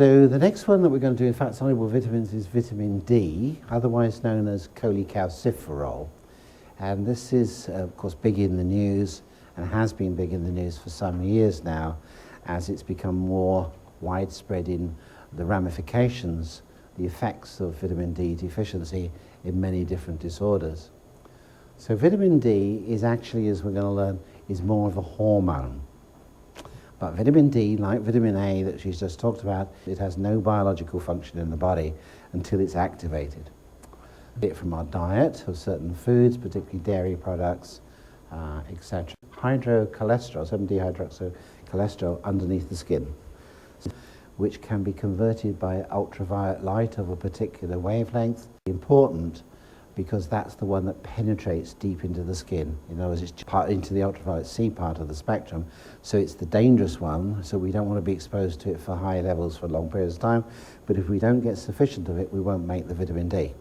So the next one that we're going to do in fat-soluble vitamins is vitamin D, otherwise known as cholecalciferol. And this is, of course, big in the news and has been big in the news for some years now as it's become more widespread in the ramifications, the effects of vitamin D deficiency in many different disorders. So vitamin D is actually, as we're going to learn, is more of a hormone. But vitamin D, like vitamin A that she's just talked about, it has no biological function in the body until it's activated. Be it from our diet of certain foods, particularly dairy products, etc. Hydrocholesterol, 7-dehydroxycholesterol underneath the skin, which can be converted by ultraviolet light of a particular wavelength. Important because that's the one that penetrates deep into the skin. In other words, it's part into the ultraviolet C part of the spectrum, so it's the dangerous one, so we don't want to be exposed to it for high levels for long periods of time, but if we don't get sufficient of it, we won't make the vitamin D.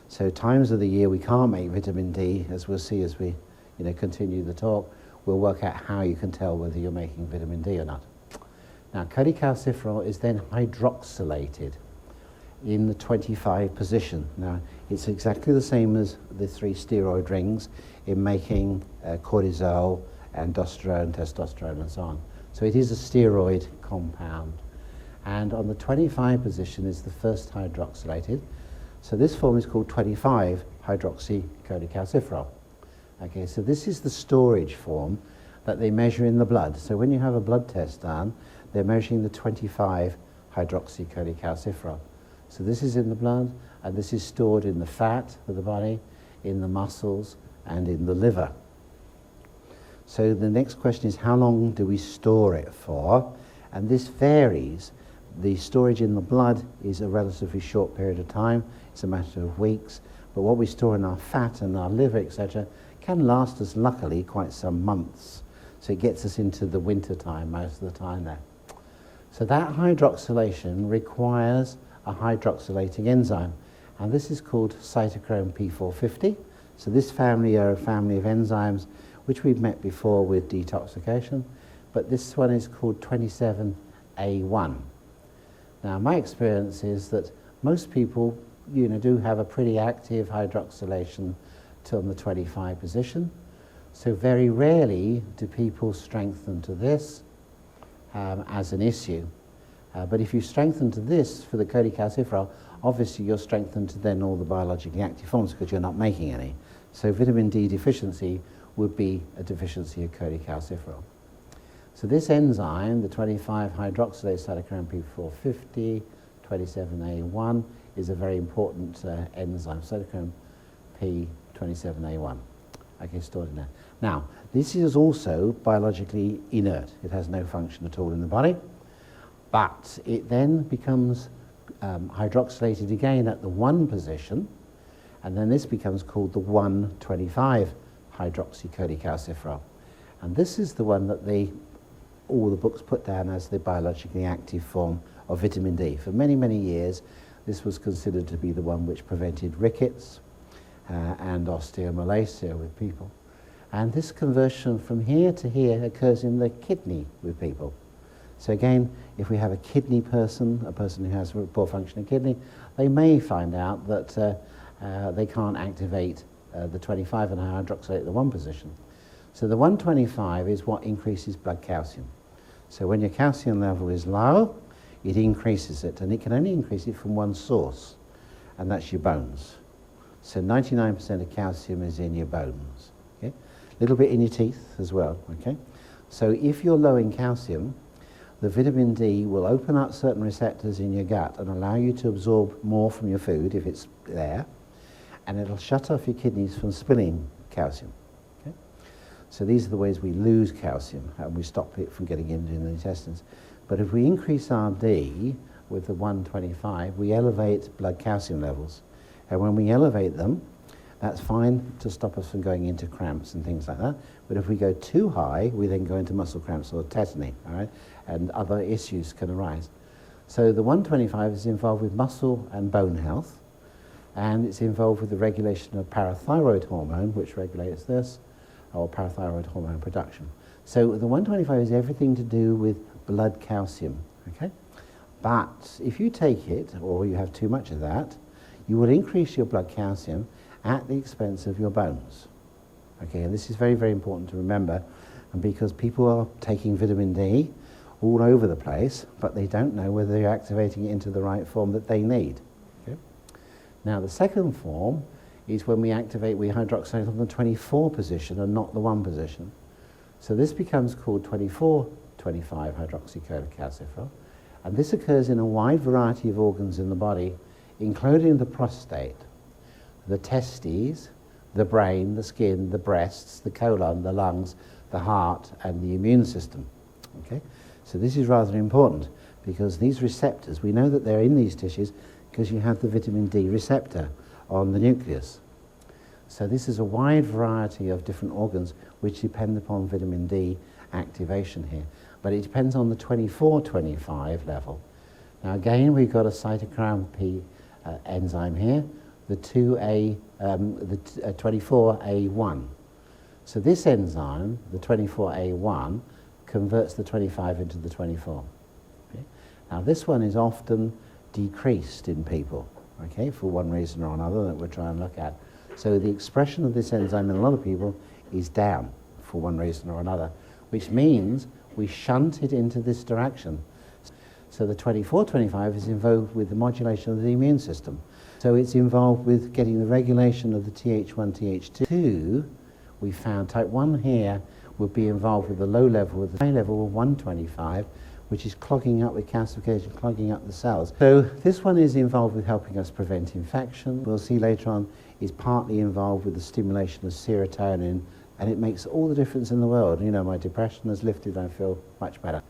So times of the year we can't make vitamin D, as we'll see as we continue the talk, we'll work out how you can tell whether you're making vitamin D or not. Now, cholecalciferol is then hydroxylated in the 25 position. Now, it's exactly the same as the 3 steroid rings in making cortisol, androsterone, testosterone, and so on. So it is a steroid compound. And on the 25 position is the first hydroxylated. So this form is called 25-hydroxycholecalciferol. Okay, so this is the storage form that they measure in the blood. So when you have a blood test done, they're measuring the 25-hydroxycholecalciferol. So this is in the blood, and this is stored in the fat of the body, in the muscles, and in the liver. So the next question is, how long do we store it for? And this varies. The storage in the blood is a relatively short period of time. It's a matter of weeks. But what we store in our fat and our liver, etc., can last us, luckily, quite some months. So it gets us into the winter time most of the time there. So that hydroxylation requires a hydroxylating enzyme, and this is called cytochrome P450. So this family are a family of enzymes which we've met before with detoxification, but this one is called 27A1. Now, my experience is that most people, do have a pretty active hydroxylation till the 25 position. So very rarely do people strengthen to this as an issue. But if you strengthen to this for the cholecalciferol, obviously you're strengthened to then all the biologically active forms because you're not making any. So vitamin D deficiency would be a deficiency of cholecalciferol. So this enzyme, the 25-hydroxylase cytochrome P450, 27A1, is a very important enzyme, cytochrome P27A1. Okay, stored in there. Now, this is also biologically inert. It has no function at all in the body. But it then becomes hydroxylated again at the 1 position, and then this becomes called the 1,25-hydroxycholecalciferol. And this is the one that all the books put down as the biologically active form of vitamin D. For many, many years, this was considered to be the one which prevented rickets and osteomalacia with people. And this conversion from here to here occurs in the kidney with people. So again, if we have a kidney person, a person who has a poor functioning kidney, they may find out that they can't activate the 25 and hydroxylate at the 1 position. So the 125 is what increases blood calcium. So when your calcium level is low, it increases it, and it can only increase it from one source, and that's your bones. So 99% of calcium is in your bones. Okay? A little bit in your teeth as well. Okay? So if you're low in calcium, the vitamin D will open up certain receptors in your gut and allow you to absorb more from your food if it's there, and it'll shut off your kidneys from spilling calcium. Okay? So these are the ways we lose calcium, and we stop it from getting into the intestines. But if we increase our D with the 125, we elevate blood calcium levels. And when we elevate them, that's fine to stop us from going into cramps and things like that. But if we go too high, we then go into muscle cramps or tetany, all right? And other issues can arise. So the 125 is involved with muscle and bone health, and it's involved with the regulation of parathyroid hormone, which regulates this, or parathyroid hormone production. So the 125 is everything to do with blood calcium, okay? But if you take it, or you have too much of that, you will increase your blood calcium at the expense of your bones. Okay, and this is very, very important to remember, and because people are taking vitamin D all over the place, but they don't know whether they're activating it into the right form that they need. Okay? Now, the second form is when we hydroxylate on the 24 position and not the 1 position. So this becomes called 24-25 hydroxycholecalciferol, and this occurs in a wide variety of organs in the body, including the prostate, the testes, the brain, the skin, the breasts, the colon, the lungs, the heart, and the immune system. Okay? So this is rather important because these receptors, we know that they're in these tissues because you have the vitamin D receptor on the nucleus. So this is a wide variety of different organs which depend upon vitamin D activation here. But it depends on the 24-25 level. Now again, we've got a cytochrome P enzyme here, the 24A1. So this enzyme, the 24A1, converts the 25 into the 24. Okay? Now this one is often decreased in people, okay, for one reason or another that we're trying to look at. So the expression of this enzyme in a lot of people is down for one reason or another, which means we shunt it into this direction. So the 24-25 is involved with the modulation of the immune system. So it's involved with getting the regulation of the Th1, Th2. We found type 1 here would be involved with the low level, with the high level of 125, which is clogging up with calcification, clogging up the cells. So this one is involved with helping us prevent infection. We'll see later on is partly involved with the stimulation of serotonin, and it makes all the difference in the world. You know, my depression has lifted, I feel much better.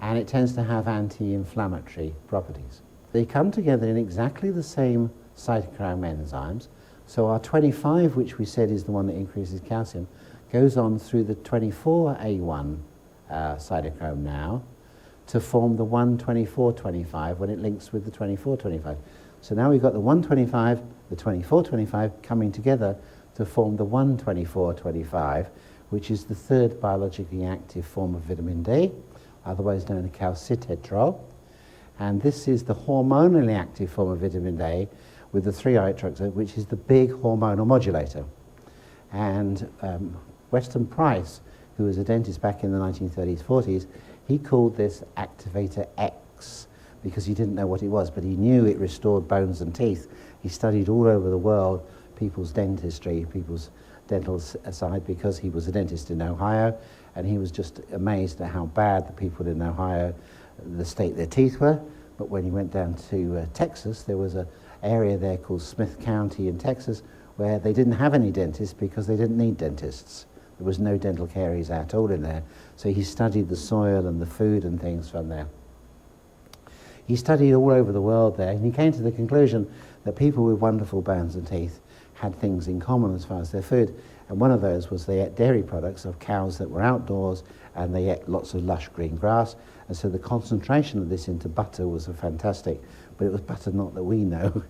And it tends to have anti-inflammatory properties. They come together in exactly the same cytochrome enzymes. So our 25, which we said is the one that increases calcium, goes on through the 24A1 cytochrome now to form the 1-24-25 when it links with the 24-25. So now we've got the 125, the 24-25 coming together to form the 1-24-25, which is the third biologically active form of vitamin D, otherwise known as calcitonin. And this is the hormonally active form of vitamin D with the 3-hydroxy, which is the big hormonal modulator. And Weston Price, who was a dentist back in the 1930s, 40s, he called this activator X because he didn't know what it was, but he knew it restored bones and teeth. He studied all over the world people's dentistry, people's dental side, because he was a dentist in Ohio, and he was just amazed at how bad the people in Ohio, the state their teeth were. But when he went down to Texas, there was an area there called Smith County in Texas where they didn't have any dentists because they didn't need dentists. There was no dental caries at all in there. So he studied the soil and the food and things from there. He studied all over the world there, and he came to the conclusion that people with wonderful bones and teeth had things in common as far as their food. And one of those was they ate dairy products of cows that were outdoors, and they ate lots of lush green grass. And so the concentration of this into butter was fantastic. But it was butter not that we know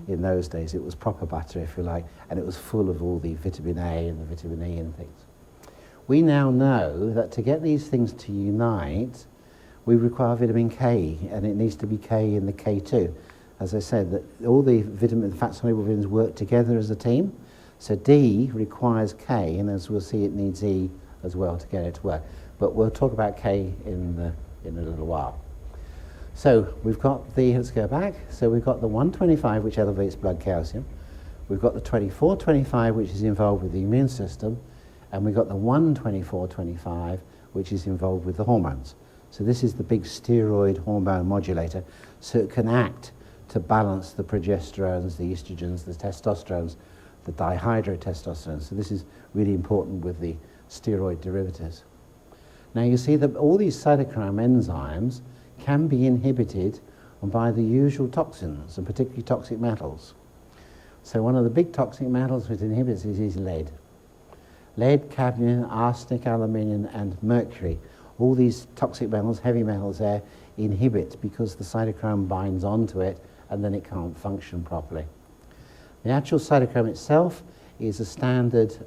in those days. It was proper butter, if you like, and it was full of all the vitamin A and the vitamin E and things. We now know that to get these things to unite, we require vitamin K, and it needs to be K in the K2. As I said, that all the fat-soluble vitamins work together as a team. So D requires K, and as we'll see, it needs E as well to get it to work. But we'll talk about K in a little while. So we've got let's go back. So we've got the 125, which elevates blood calcium. We've got the 24-25, which is involved with the immune system. And we've got the 1-24-25, which is involved with the hormones. So this is the big steroid hormone modulator, so it can act to balance the progesterones, the estrogens, the testosterones, the dihydrotestosterone. So this is really important with the steroid derivatives. Now you see that all these cytochrome enzymes can be inhibited by the usual toxins, and particularly toxic metals. So one of the big toxic metals which inhibits is lead. Lead, cadmium, arsenic, aluminium, and mercury. All these toxic metals, heavy metals there, inhibit because the cytochrome binds onto it and then it can't function properly. The actual cytochrome itself is a standard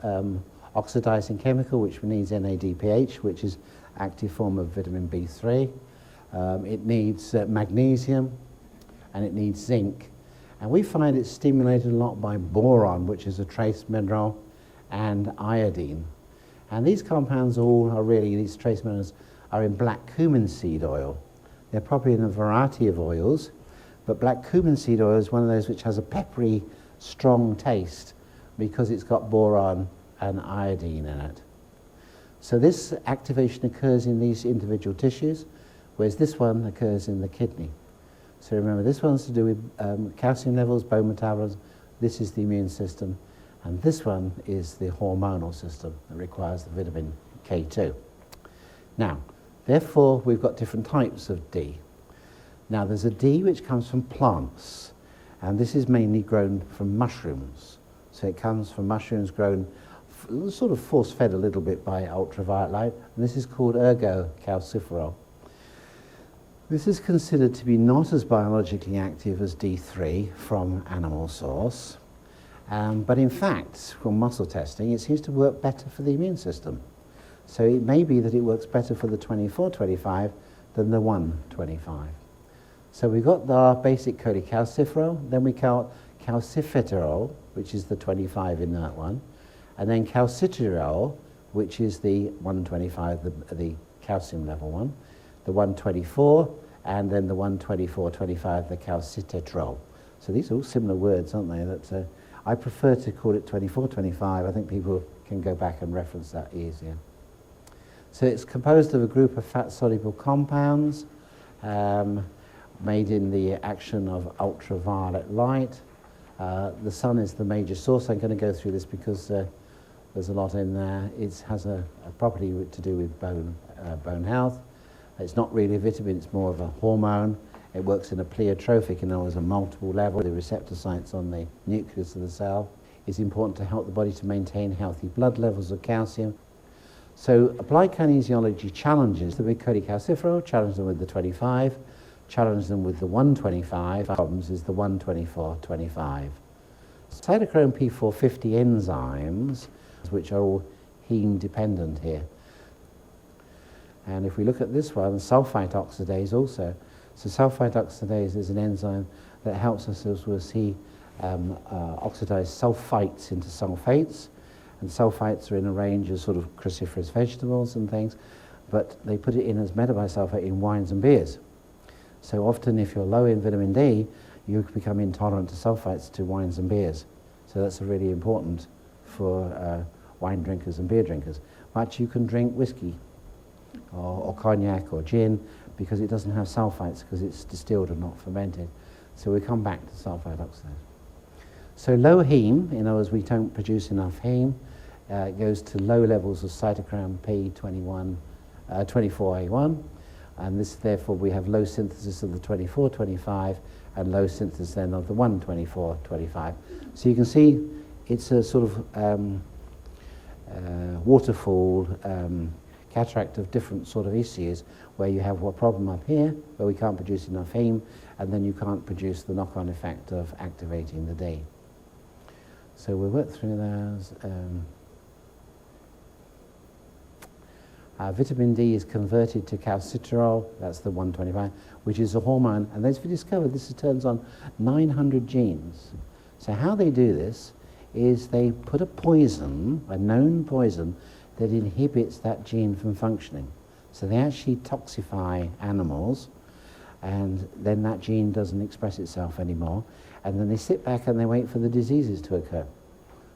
oxidizing chemical which needs NADPH, which is active form of vitamin B3. It needs magnesium, and it needs zinc. And we find it's stimulated a lot by boron, which is a trace mineral, and iodine. And these compounds all are really, these trace minerals are in black cumin seed oil. They're probably in a variety of oils, but black cumin seed oil is one of those which has a peppery, strong taste because it's got boron and iodine in it. So this activation occurs in these individual tissues, whereas this one occurs in the kidney. So remember, this one's to do with calcium levels, bone metabolism. This is the immune system. And this one is the hormonal system that requires the vitamin K2. Now, therefore, we've got different types of D. Now, there's a D which comes from plants, and this is mainly grown from mushrooms. So it comes from mushrooms grown sort of force-fed a little bit by ultraviolet light, and this is called ergocalciferol. This is considered to be not as biologically active as D3 from animal source, but in fact, from muscle testing, it seems to work better for the immune system. So it may be that it works better for the 24-25 than the 1-25. So we've got the basic cholecalciferol, then we got calciferol, which is the 25 inert one, and then calcitriol, which is the 125, the calcium level one, the 124, and then the 124-25, the calcitetrol. So these are all similar words, aren't they? That, I prefer to call it 24-25. I think people can go back and reference that easier. So it's composed of a group of fat-soluble compounds made in the action of ultraviolet light. The sun is the major source. I'm going to go through this because there's a lot in there. It has a property to do with bone health. It's not really a vitamin, it's more of a hormone. It works in a pleiotropic, in other words, a multiple level. The receptor sites on the nucleus of the cell is important to help the body to maintain healthy blood levels of calcium. So applied kinesiology challenges the big cholecalciferol, challenge them with the 25, challenge them with the 125. Problems is the 124-25. Cytochrome P450 enzymes, which are all heme dependent here. And if we look at this one, sulfite oxidase also. So sulfite oxidase is an enzyme that helps us, as we'll see, oxidize sulfites into sulfates. And sulfites are in a range of sort of cruciferous vegetables and things, but they put it in as metabisulfite in wines and beers. So often if you're low in vitamin D, you become intolerant to sulfites to wines and beers. So that's really important for wine drinkers and beer drinkers. But you can drink whiskey or cognac or gin because it doesn't have sulfites because it's distilled and not fermented. So we come back to sulfite oxidase. So low heme, in other words, we don't produce enough heme. It goes to low levels of cytochrome P21, 24A1, and this, therefore, we have low synthesis of the 24-25 and low synthesis then of the 124-25. So you can see it's a sort of waterfall cataract of different sort of issues where you have a problem up here where we can't produce enough heme, and then you can't produce the knock-on effect of activating the D. So we'll work through those. Vitamin D is converted to calcitriol, that's the 125, which is a hormone, and as we discovered, this turns on 900 genes. So how they do this is they put a poison, a known poison, that inhibits that gene from functioning. So they actually toxify animals, and then that gene doesn't express itself anymore, and then they sit back and they wait for the diseases to occur.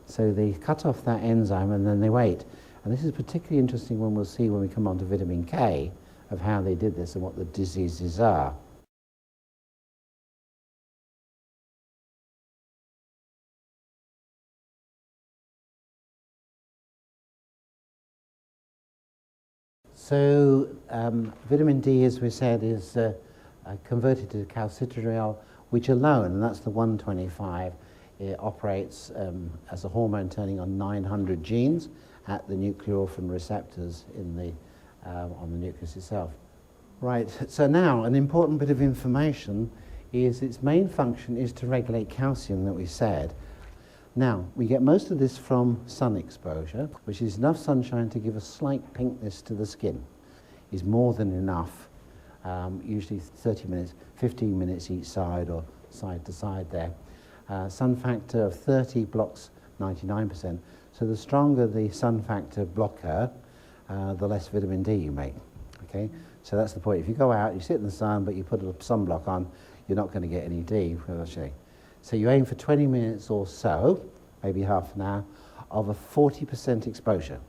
So they cut off that enzyme and then they wait. And this is particularly interesting when we'll see when we come on to vitamin K of how they did this and what the diseases are. So vitamin D, as we said, is converted to calcitriol, which alone, and that's the 125, it operates as a hormone turning on 900 genes at the nuclear orphan receptors in the, on the nucleus itself. Right, so now an important bit of information is its main function is to regulate calcium that we said. Now, we get most of this from sun exposure, which is enough sunshine to give a slight pinkness to the skin. Is more than enough usually 30 minutes, 15 minutes each side or side to side there. Sun factor of 30 blocks 99%. So the stronger the sun factor blocker, the less vitamin D you make. Okay, so that's the point. If you go out, you sit in the sun, but you put a sunblock on, you're not going to get any D. So you aim for 20 minutes or so, maybe half an hour, of a 40% exposure.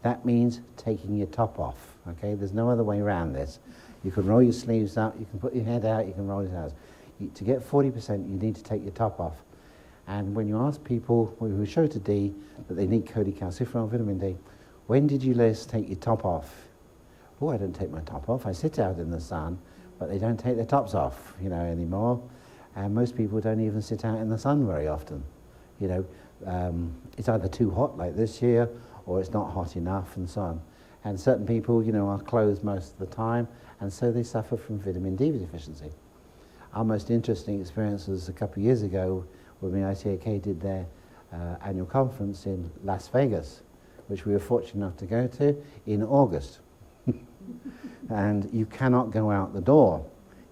That means taking your top off. Okay, there's no other way around this. You can roll your sleeves up, you can put your head out, you can roll your hands. To get 40%, you need to take your top off. And when you ask people who show to D that they need cholecalciferol, vitamin D, when did you last take your top off? Oh, I don't take my top off. I sit out in the sun, but they don't take their tops off, anymore. And most people don't even sit out in the sun very often. It's either too hot like this year, or it's not hot enough, and so on. And certain people, are closed most of the time, and so they suffer from vitamin D deficiency. Our most interesting experience was a couple of years ago when the ICAK did their annual conference in Las Vegas, which we were fortunate enough to go to in August. And you cannot go out the door.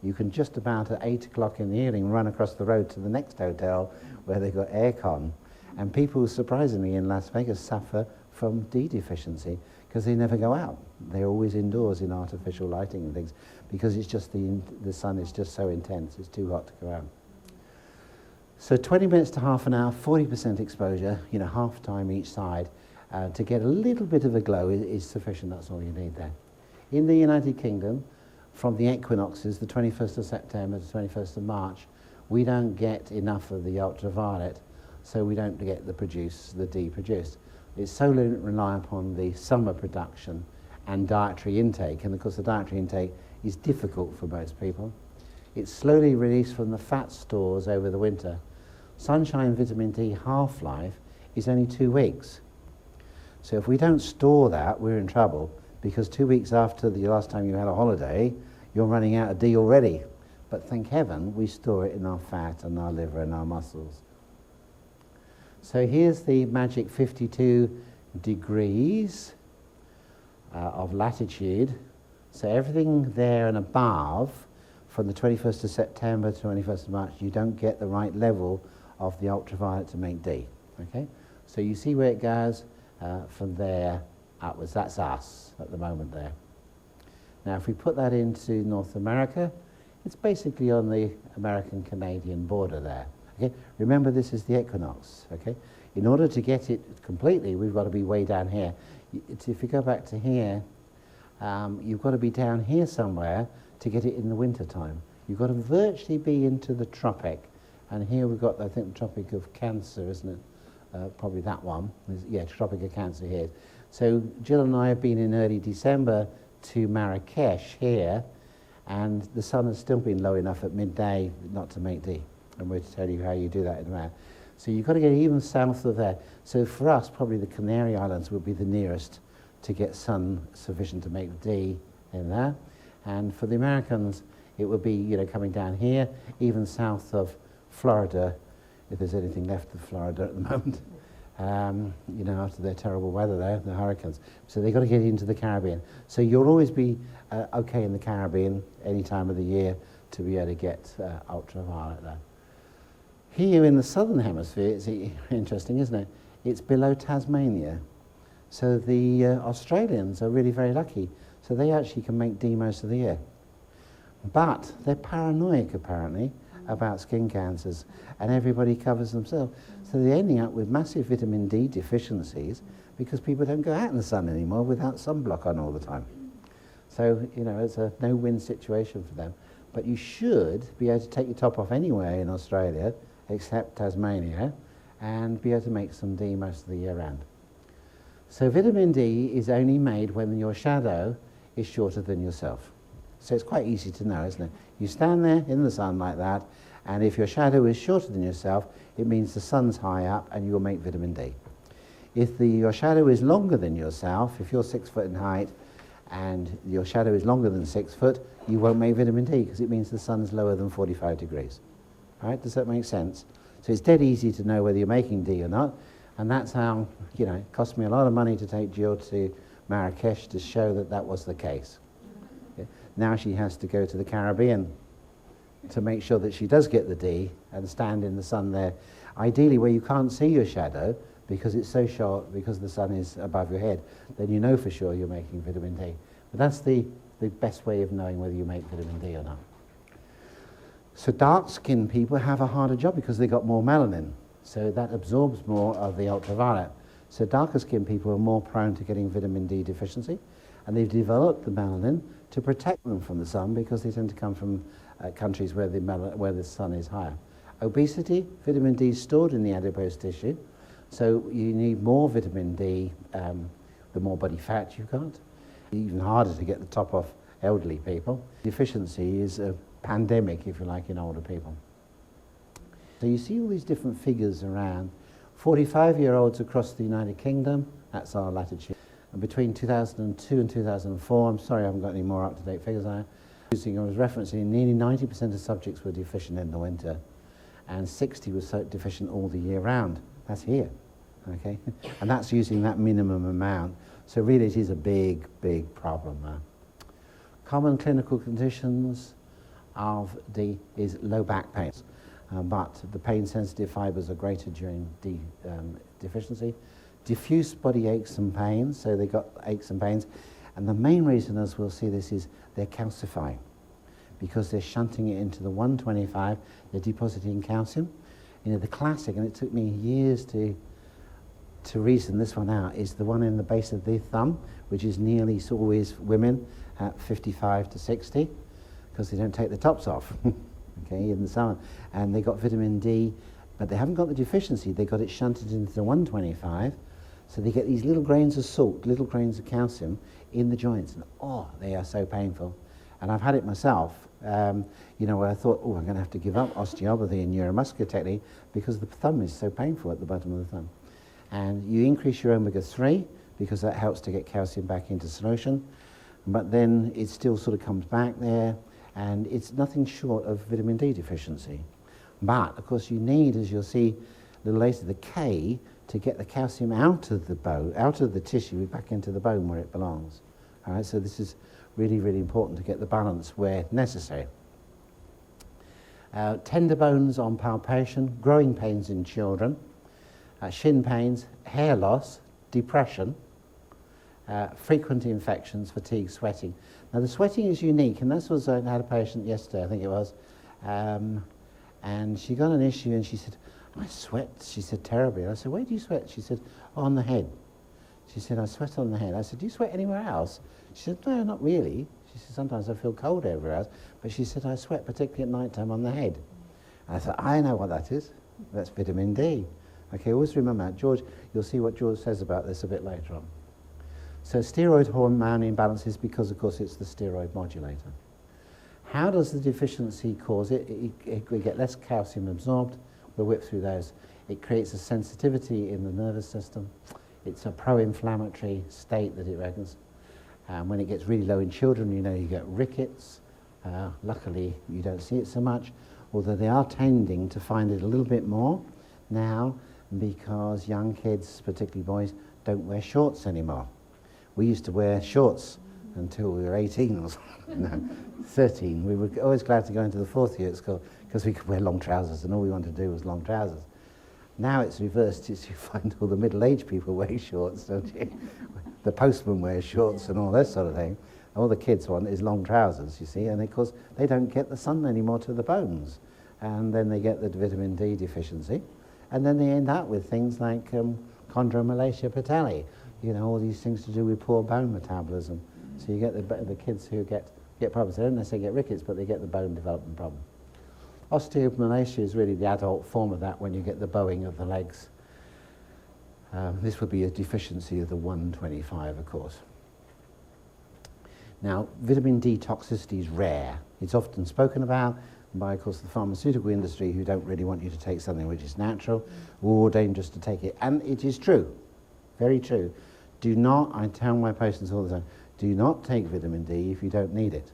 You can just about at 8 o'clock in the evening run across the road to the next hotel where they've got aircon. And people, surprisingly, in Las Vegas suffer from D deficiency because they never go out. They're always indoors in artificial lighting and things because it's just the sun is just so intense, it's too hot to go out. So 20 minutes to half an hour, 40% exposure, half time each side, to get a little bit of a glow is sufficient. That's all you need there. In the United Kingdom, from the equinoxes, the 21st of September to 21st of March, we don't get enough of the ultraviolet, so we don't get the D produced. It's solely reliant upon the summer production and dietary intake, and of course the dietary intake is difficult for most people. It's slowly released from the fat stores over the winter. Sunshine vitamin D half-life is only 2 weeks. So if we don't store that, we're in trouble, because 2 weeks after the last time you had a holiday, you're running out of D already. But thank heaven we store it in our fat and our liver and our muscles. So here's the magic 52 degrees of latitude. So everything there and above, from the 21st of September to 21st of March, you don't get the right level of the ultraviolet to make D. Okay? So you see where it goes from there upwards. That's us at the moment there. Now if we put that into North America, it's basically on the American-Canadian border there. Okay? Remember, this is the equinox. Okay? In order to get it completely, we've got to be way down here. If you go back to here, you've got to be down here somewhere to get it in the winter time. You've got to virtually be into the tropic. And here we've got, I think, the Tropic of Cancer, isn't it? Probably that one. Yeah, Tropic of Cancer here. So Jill and I have been in early December to Marrakesh here, and the sun has still been low enough at midday not to make D. And we'll tell you how you do that in a minute. So you've got to get even south of there. So for us, probably the Canary Islands would be the nearest to get sun sufficient to make D in there. And for the Americans, it would be, coming down here, even south of Florida, if there's anything left of Florida at the moment, after their terrible weather there, the hurricanes. So they've got to get into the Caribbean. So you'll always be okay in the Caribbean any time of the year to be able to get ultraviolet there. Here in the southern hemisphere, it's interesting, isn't it? It's below Tasmania. So the Australians are really very lucky. So they actually can make D most of the year. But they're paranoid, apparently, about skin cancers, and everybody covers themselves. So they're ending up with massive vitamin D deficiencies because people don't go out in the sun anymore without sunblock on all the time. So, it's a no-win situation for them. But you should be able to take your top off anywhere in Australia, except Tasmania, and be able to make some D most of the year round. So vitamin D is only made when your shadow is shorter than yourself. So it's quite easy to know, isn't it? You stand there in the sun like that, and if your shadow is shorter than yourself, it means the sun's high up and you'll make vitamin D. If your shadow is longer than yourself, if you're 6 foot in height and your shadow is longer than 6 foot, you won't make vitamin D because it means the sun's lower than 45 degrees. Right? Does that make sense? So it's dead easy to know whether you're making D or not, and that's how, it cost me a lot of money to take Jill to Marrakesh to show that that was the case. Okay? Now she has to go to the Caribbean to make sure that she does get the D and stand in the sun there, ideally where you can't see your shadow because it's so short, because the sun is above your head. Then you know for sure you're making vitamin D. But that's the best way of knowing whether you make vitamin D or not. So dark-skinned people have a harder job because they've got more melanin, so that absorbs more of the ultraviolet. So darker-skinned people are more prone to getting vitamin D deficiency, and they've developed the melanin to protect them from the sun because they tend to come from countries where the sun is higher. Obesity, vitamin D is stored in the adipose tissue, so you need more vitamin D the more body fat you've got. Even harder to get the top off elderly people. Deficiency is a pandemic, if you like, in older people. So you see all these different figures around. 45-year-olds across the United Kingdom, that's our latitude. And between 2002 and 2004, I'm sorry I haven't got any more up-to-date figures I was referencing, nearly 90% of subjects were deficient in the winter, and 60 was deficient all the year round. That's here, okay? And that's using that minimum amount. So really it is a big, big problem there. Common clinical conditions of D is low back pain, but the pain-sensitive fibers are greater during D deficiency. Diffuse body aches and pains, so they got aches and pains. And the main reason, as we'll see this, is they're calcifying because they're shunting it into the 125, they're depositing calcium. You know, the classic, and it took me years to reason this one out, is the one in the base of the thumb, which is nearly always women at 55 to 60, because they don't take the tops off, okay, in the summer. And they got vitamin D, but they haven't got the deficiency, they got it shunted into the 125, so they get these little grains of salt, little grains of calcium in the joints, and oh, they are so painful. And I've had it myself, you know, where I thought, oh, I'm going to have to give up osteopathy and neuromuscular technique because the thumb is so painful at the bottom of the thumb. And you increase your omega-3 because that helps to get calcium back into solution, but then it still sort of comes back there, and it's nothing short of vitamin D deficiency. But, of course, you need, as you'll see a little later, the K to get the calcium out of the bone, out of the tissue, back into the bone where it belongs. All right, so this is really, really important to get the balance where necessary. Tender bones on palpation, growing pains in children, shin pains, hair loss, depression, frequent infections, fatigue, sweating. Now the sweating is unique, and this was, I had a patient yesterday, I think it was, and she got an issue and she said, I sweat, she said, terribly. And I said, where do you sweat? She said, on the head. She said, I sweat on the head. I said, do you sweat anywhere else? She said, no, not really. She said, sometimes I feel cold everywhere else. But she said, I sweat particularly at night time on the head. And I thought, I know what that is. That's vitamin D. Okay, always remember that. George, you'll see what George says about this a bit later on. So steroid hormone imbalance is because, of course, it's the steroid modulator. How does the deficiency cause it? We get less calcium absorbed. We'll whip through those. It creates a sensitivity in the nervous system. It's a pro-inflammatory state that it reckons. When it gets really low in children, you know, you get rickets. Luckily, you don't see it so much, although they are tending to find it a little bit more now because young kids, particularly boys, don't wear shorts anymore. We used to wear shorts until we were 18 or no, 13. We were always glad to go into the fourth year at school because we could wear long trousers and all we wanted to do was long trousers. Now it's reversed. You find all the middle-aged people wear shorts, don't you? The postman wears shorts and all that sort of thing. All the kids want is long trousers, you see, and of course they don't get the sun anymore to the bones. And then they get the vitamin D deficiency. And then they end up with things like chondromalacia patella, you know, all these things to do with poor bone metabolism. So you get the kids who get problems. They don't necessarily get rickets, but they get the bone development problem. Osteomalacia is really the adult form of that when you get the bowing of the legs. This would be a deficiency of the 125, of course. Now, vitamin D toxicity is rare. It's often spoken about by, of course, the pharmaceutical industry who don't really want you to take something which is natural or dangerous to take it. And it is true, very true. Do not, I tell my patients all the time, do not take vitamin D if you don't need it,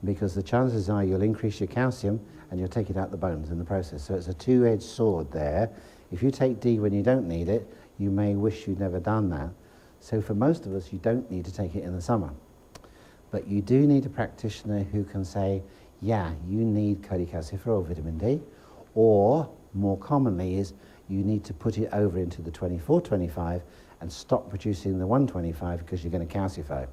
because the chances are you'll increase your calcium and you'll take it out the bones in the process. So it's a two-edged sword there. If you take D when you don't need it, you may wish you'd never done that. So for most of us, you don't need to take it in the summer. But you do need a practitioner who can say, yeah, you need cholecalciferol vitamin D, or more commonly is you need to put it over into the 24-25 and stop producing the 125 because you're going to calcify.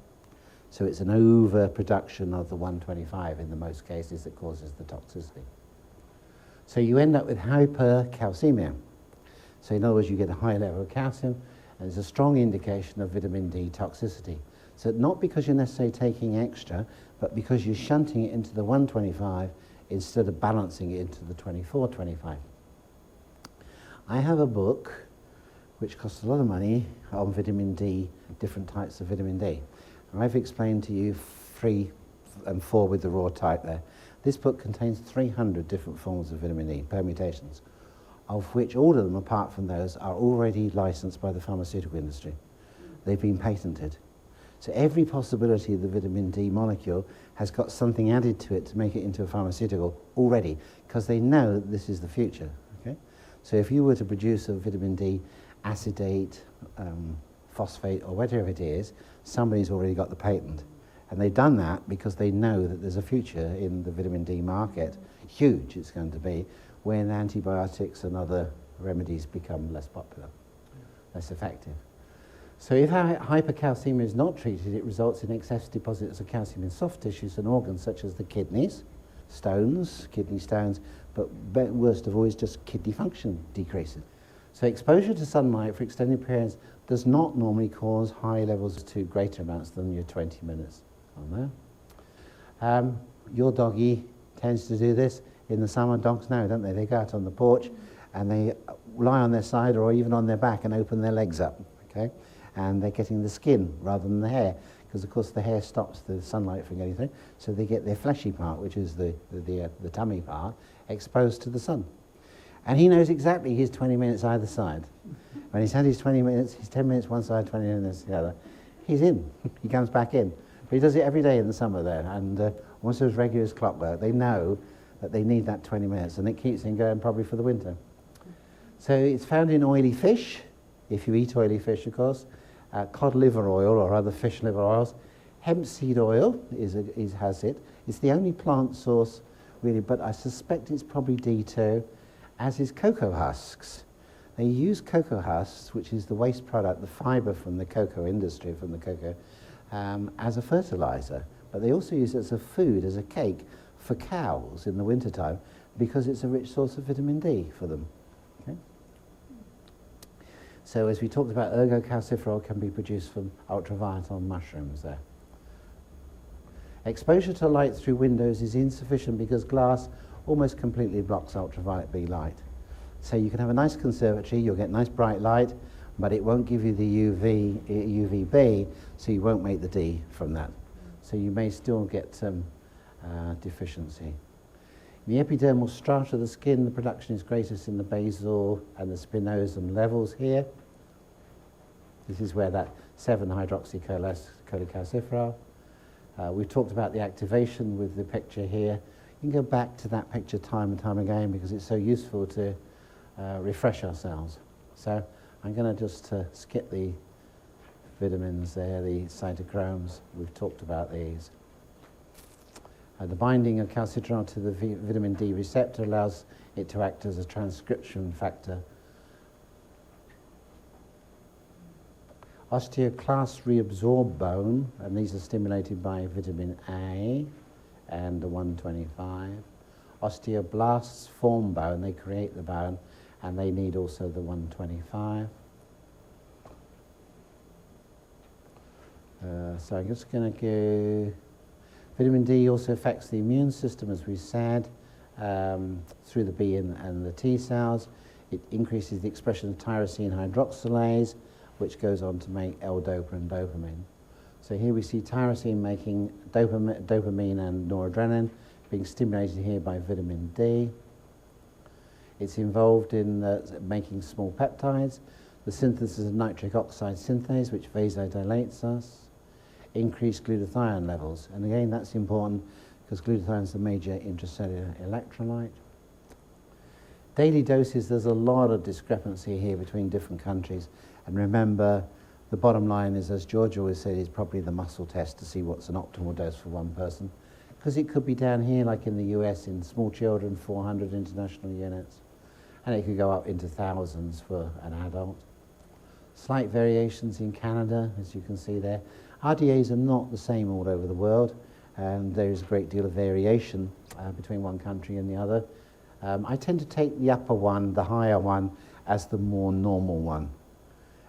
So it's an overproduction of the 125 in the most cases that causes the toxicity. So you end up with hypercalcemia. So in other words, you get a high level of calcium, and it's a strong indication of vitamin D toxicity. So not because you're necessarily taking extra, but because you're shunting it into the 125 instead of balancing it into the 24-25. I have a book which costs a lot of money on vitamin D, different types of vitamin D. And I've explained to you 3 and 4 with the raw type there. This book contains 300 different forms of vitamin D, permutations, of which all of them, apart from those, are already licensed by the pharmaceutical industry. They've been patented. So every possibility of the vitamin D molecule has got something added to it to make it into a pharmaceutical already, because they know that this is the future. Okay? So if you were to produce a vitamin D acetate, phosphate, or whatever it is, somebody's already got the patent. And they've done that because they know that there's a future in the vitamin D market, huge it's going to be, when antibiotics and other remedies become less popular, less effective. So if hypercalcemia is not treated, it results in excess deposits of calcium in soft tissues and organs such as the kidneys, kidney stones, but worst of all is just kidney function decreases. So exposure to sunlight for extended periods does not normally cause high levels to greater amounts than your 20 minutes on there. Your doggy tends to do this. In the summer, dogs know, don't they? They go out on the porch and they lie on their side or even on their back and open their legs up, okay? And they're getting the skin rather than the hair, because of course the hair stops the sunlight from getting through, so they get their fleshy part, which is the tummy part, exposed to the sun. And he knows exactly his 20 minutes either side. When he's had his 20 minutes, his 10 minutes one side, 20 minutes the other, he's in. He comes back in. But he does it every day in the summer there, and once as regular as clockwork, they know that they need that 20 minutes, and it keeps him going probably for the winter. So it's found in oily fish, if you eat oily fish, of course, cod liver oil or other fish liver oils. Hemp seed oil has it. It's the only plant source, really, but I suspect it's probably D2, as is cocoa husks. They use cocoa husks, which is the waste product, the fibre from the cocoa industry, from the cocoa, as a fertilizer. But they also use it as a food, as a cake, for cows in the wintertime, because it's a rich source of vitamin D for them. Okay? So as we talked about, ergocalciferol can be produced from ultraviolet on mushrooms there. Exposure to light through windows is insufficient because glass almost completely blocks ultraviolet B light. So you can have a nice conservatory, you'll get nice bright light, but it won't give you the UVB, so you won't make the D from that. So you may still get deficiency. In the epidermal strata of the skin, the production is greatest in the basal and the spinosum levels here. This is where that 7-hydroxycholecalciferol. We've talked about the activation with the picture here. You can go back to that picture time and time again because it's so useful to refresh ourselves. So I'm going to just skip the vitamins there, the cytochromes. We've talked about these. The binding of calcitriol to the vitamin D receptor allows it to act as a transcription factor. Osteoclasts reabsorb bone, and these are stimulated by vitamin A and the 125. Osteoblasts form bone, they create the bone, and they need also the 125. So I'm just going to go. Vitamin D also affects the immune system, as we said, through the B and the T cells. It increases the expression of tyrosine hydroxylase, which goes on to make L-dopa and dopamine. So here we see tyrosine making dopamine and noradrenaline being stimulated here by vitamin D. It's involved in making small peptides, the synthesis of nitric oxide synthase, which vasodilates us, increased glutathione levels. And again, that's important because glutathione is the major intracellular electrolyte. Daily doses, there's a lot of discrepancy here between different countries. And remember, The bottom line is, as George always said, is probably the muscle test to see what's an optimal dose for one person. Because it could be down here, like in the US, in small children, 400 international units. And it could go up into thousands for an adult. Slight variations in Canada, as you can see there. RDAs are not the same all over the world, and there is a great deal of variation between one country and the other. I tend to take the upper one, the higher one, as the more normal one,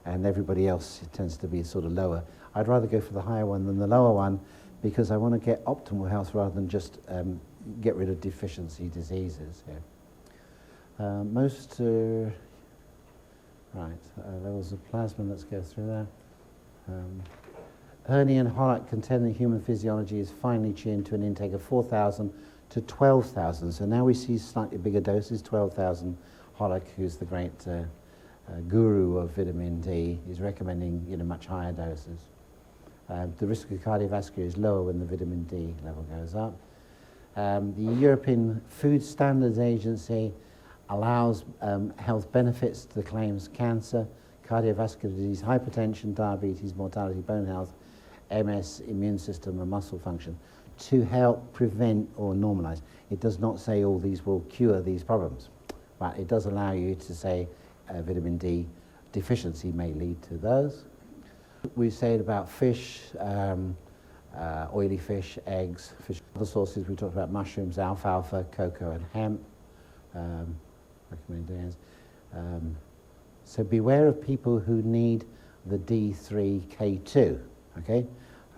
and everybody else tends to be sort of lower. I'd rather go for the higher one than the lower one, because I want to get optimal health rather than just get rid of deficiency diseases. Yeah. Levels of plasma, let's go through that. Ernie and Hollock contend that human physiology is finely tuned to an intake of 4,000 to 12,000. So now we see slightly bigger doses. 12,000. Hollock, who's the great guru of vitamin D, is recommending much higher doses. The risk of cardiovascular is lower when the vitamin D level goes up. The European Food Standards Agency allows health benefits to the claims cancer, cardiovascular disease, hypertension, diabetes, mortality, bone health, MS, immune system and muscle function to help prevent or normalize. It does not say all these will cure these problems, but it does allow you to say vitamin D deficiency may lead to those. We said about fish, oily fish, eggs, fish. Other sources, we talked about mushrooms, alfalfa, cocoa and hemp. Recommendations. So beware of people who need the D3K2, okay?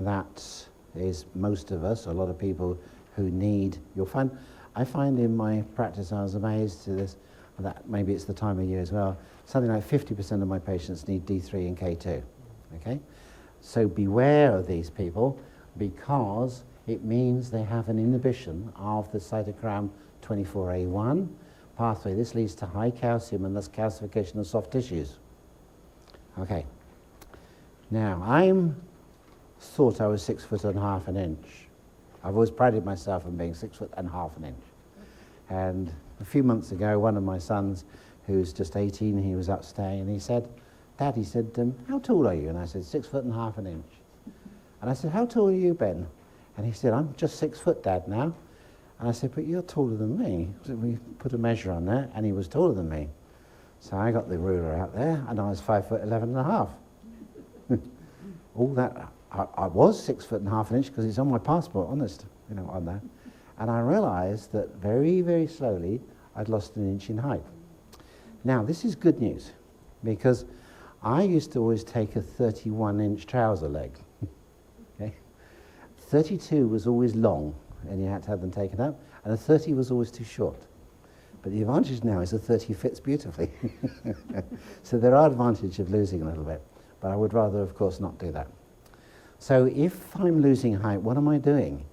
That is most of us, a lot of people who need, I find in my practice, I was amazed to this, that maybe it's the time of year as well, something like 50% of my patients need D3 and K2, okay? So beware of these people, because it means they have an inhibition of the cytochrome 24A1 pathway. This leads to high calcium and thus calcification of soft tissues. Okay. Now, I thought I was 6'1.5 inches. I've always prided myself on being 6'1.5 inches. And a few months ago, one of my sons, who's just 18, he was upstairs, and he said, Dad, he said, how tall are you? And I said, 6'1.5 inches. And I said, how tall are you, Ben? And he said, I'm just 6 foot, Dad, now. And I said, but you're taller than me. So we put a measure on there, and he was taller than me. So I got the ruler out there, and I was 5'11.5". All that, I was 6'1.5 inches because it's on my passport, honest, on that. And I realized that very, very slowly, I'd lost an inch in height. Now, this is good news, because I used to always take a 31-inch trouser leg. Okay? 32 was always long, and you had to have them taken up, and a 30 was always too short. But the advantage now is a 30 fits beautifully. So there are advantages of losing a little bit, but I would rather, of course, not do that. So if I'm losing height, what am I doing?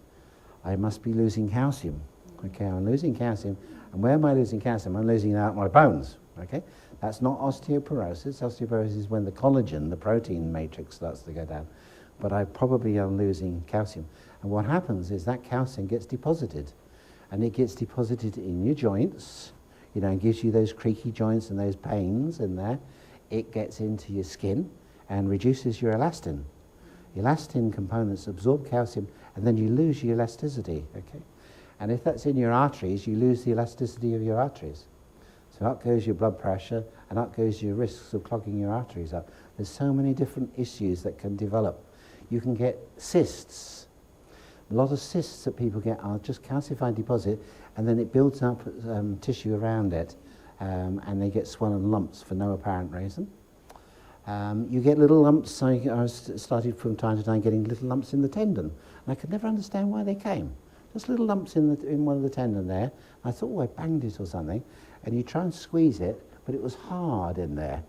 I must be losing calcium. Okay, I'm losing calcium, and where am I losing calcium? I'm losing it out my bones. Okay, that's not osteoporosis. Osteoporosis is when the collagen, the protein matrix, starts to go down. But I probably am losing calcium. And what happens is that calcium gets deposited. And it gets deposited in your joints, and gives you those creaky joints and those pains in there. It gets into your skin and reduces your elastin. Elastin components absorb calcium, and then you lose your elasticity, okay? And if that's in your arteries, you lose the elasticity of your arteries. So up goes your blood pressure, and up goes your risks of clogging your arteries up. There's so many different issues that can develop. You can get cysts. A lot of cysts that people get are just calcified deposit, and then it builds up tissue around it, and they get swollen lumps for no apparent reason. You get little lumps. I started from time to time getting little lumps in the tendon, and I could never understand why they came. Just little lumps in one of the tendon there. I thought, oh, I banged it or something, and you try and squeeze it, but it was hard in there.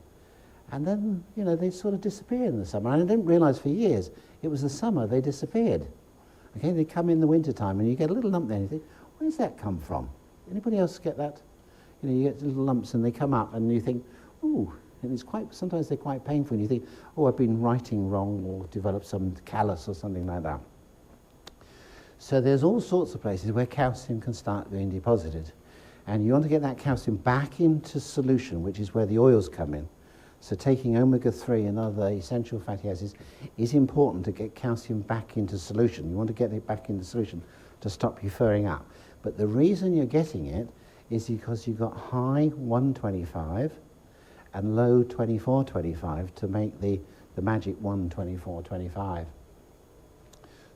And then, they sort of disappear in the summer. And I didn't realise for years it was the summer they disappeared. Okay, they come in the winter time, and you get a little lump there, and you think, where does that come from? Anybody else get that? You get little lumps, and they come up, and you think, ooh, and sometimes they're quite painful, and you think, oh, I've been writing wrong, or developed some callus or something like that. So there's all sorts of places where calcium can start being deposited. And you want to get that calcium back into solution, which is where the oils come in. So taking omega-3 and other essential fatty acids is important to get calcium back into solution. You want to get it back into solution to stop you furring up. But the reason you're getting it is because you've got high 125 and low 24-25 to make the magic 124-25.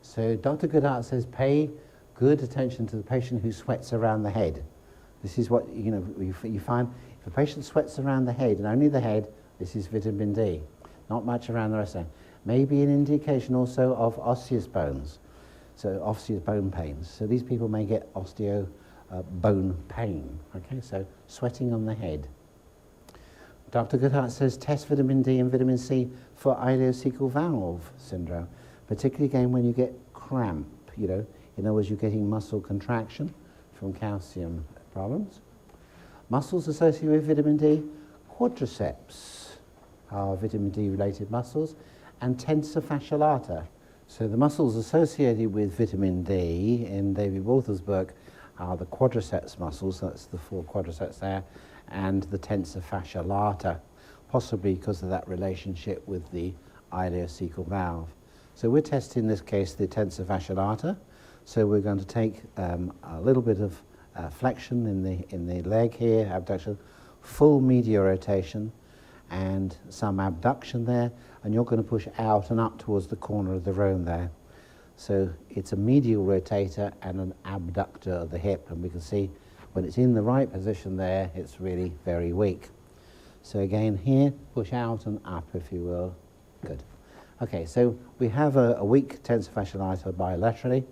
So Dr. Goodhart says pay good attention to the patient who sweats around the head. This is what you find. If a patient sweats around the head and only the head, this is vitamin D. Not much around the rest of them. Maybe an indication also of osseous bones, so osseous bone pains. So these people may get osteo bone pain. Okay, so sweating on the head. Dr. Goodhart says test vitamin D and vitamin C for ileocecal valve syndrome, particularly again when you get cramp. In other words, you're getting muscle contraction from calcium problems. Muscles associated with vitamin D, quadriceps are vitamin D related muscles, and tensor fascia lata. So the muscles associated with vitamin D in David Walther's book are the quadriceps muscles, that's the 4 quadriceps there, and the tensor fascia lata, possibly because of that relationship with the ileocecal valve. So we're testing in this case the tensor fascia lata. So we're going to take a little bit of flexion in the leg here, abduction, full medial rotation, and some abduction there, and you're going to push out and up towards the corner of the rome there. So it's a medial rotator and an abductor of the hip, and we can see when it's in the right position there, it's really very weak. So again here, push out and up, if you will. Good. Okay, so we have a weak tensor fascia lata bilaterally.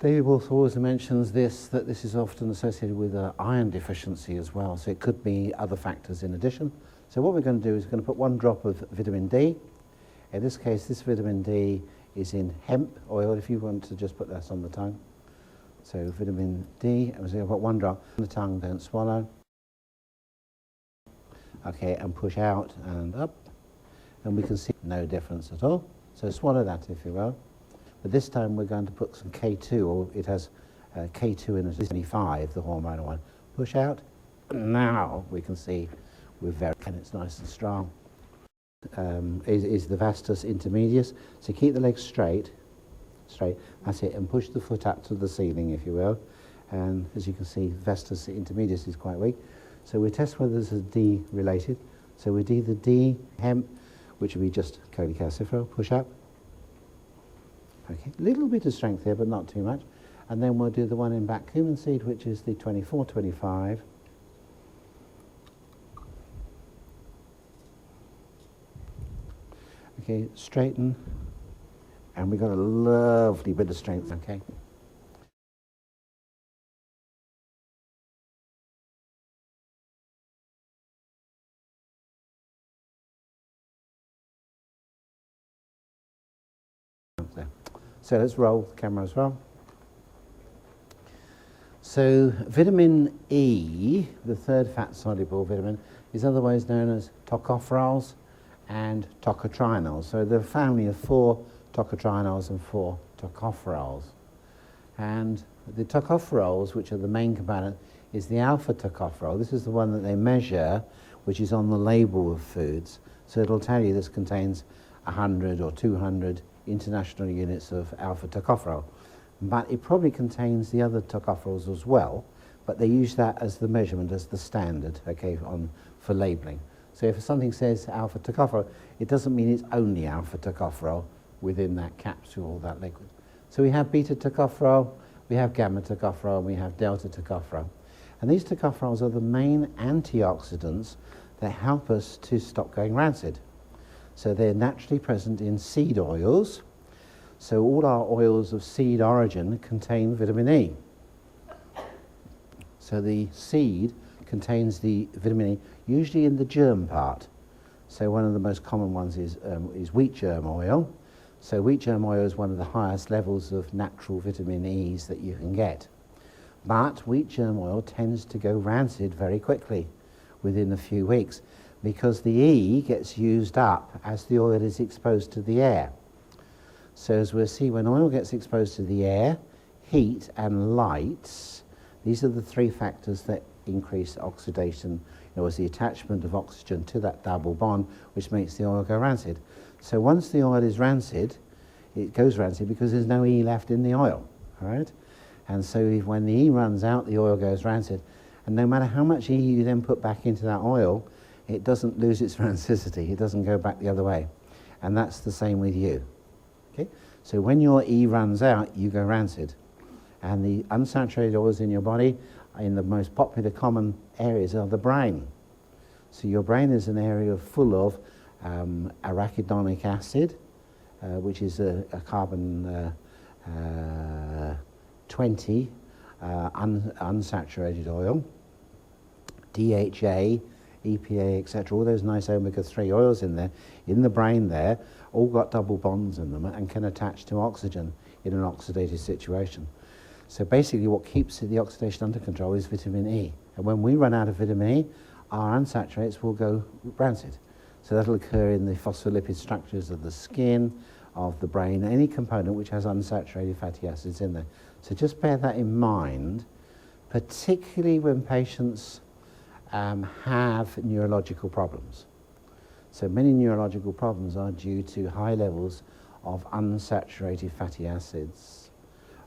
David Walther also mentions that this is often associated with iron deficiency as well, so it could be other factors in addition. So what we're going to do is we're going to put 1 drop of vitamin D. In this case, this vitamin D is in hemp oil, if you want to just put that on the tongue. So vitamin D, and we're going to put 1 drop on the tongue, don't swallow. Okay, and push out and up, and we can see no difference at all. So swallow that, if you will. But this time we're going to put some K2, or it has K2 in it, 25, the hormonal one. Push out. Now we can see and it's nice and strong. Is the vastus intermedius. So keep the legs straight. That's it, and push the foot up to the ceiling, if you will. And as you can see, vastus intermedius is quite weak. So we test whether this is D related. So we do the D hemp, which would be just cholecalciferol. Push up. Okay, a little bit of strength here, but not too much. And then we'll do the one in black cumin seed, which is the 24-25. Okay, straighten. And we've got a lovely bit of strength, okay? So let's roll the camera as well. So vitamin E, the third fat-soluble vitamin, is otherwise known as tocopherols and tocotrienols. So there are a family of 4 tocotrienols and 4 tocopherols. And the tocopherols, which are the main component, is the alpha tocopherol. This is the one that they measure, which is on the label of foods. So it'll tell you this contains 100 or 200 international units of alpha tocopherol. But it probably contains the other tocopherols as well, but they use that as the measurement, as the standard, okay, for labeling. So if something says alpha tocopherol, it doesn't mean it's only alpha tocopherol within that capsule or that liquid. So we have beta tocopherol, we have gamma tocopherol, and we have delta tocopherol. And these tocopherols are the main antioxidants that help us to stop going rancid. So they're naturally present in seed oils. So all our oils of seed origin contain vitamin E. So the seed contains the vitamin E, usually in the germ part. So one of the most common ones is wheat germ oil. So wheat germ oil is one of the highest levels of natural vitamin E's that you can get. But wheat germ oil tends to go rancid very quickly, within a few weeks, because the E gets used up as the oil is exposed to the air. So as we'll see, when oil gets exposed to the air, heat and light, these are the 3 factors that increase oxidation There was the attachment of oxygen to that double bond, which makes the oil go rancid. So once the oil is rancid, it goes rancid because there's no E left in the oil, all right? And so when the E runs out, the oil goes rancid. And no matter how much E you then put back into that oil, it doesn't lose its rancidity. It doesn't go back the other way. And that's the same with you. Okay? So when your E runs out, you go rancid. And the unsaturated oils in your body, in the most popular common areas, are the brain. So your brain is an area full of arachidonic acid, which is a carbon 20 unsaturated oil, DHA, EPA, etc., all those nice omega-3 oils in there, in the brain there, all got double bonds in them and can attach to oxygen in an oxidative situation. So basically what keeps the oxidation under control is vitamin E. And when we run out of vitamin E, our unsaturates will go rancid. So that'll occur in the phospholipid structures of the skin, of the brain, any component which has unsaturated fatty acids in there. So just bear that in mind, particularly when patients have neurological problems. So many neurological problems are due to high levels of unsaturated fatty acids,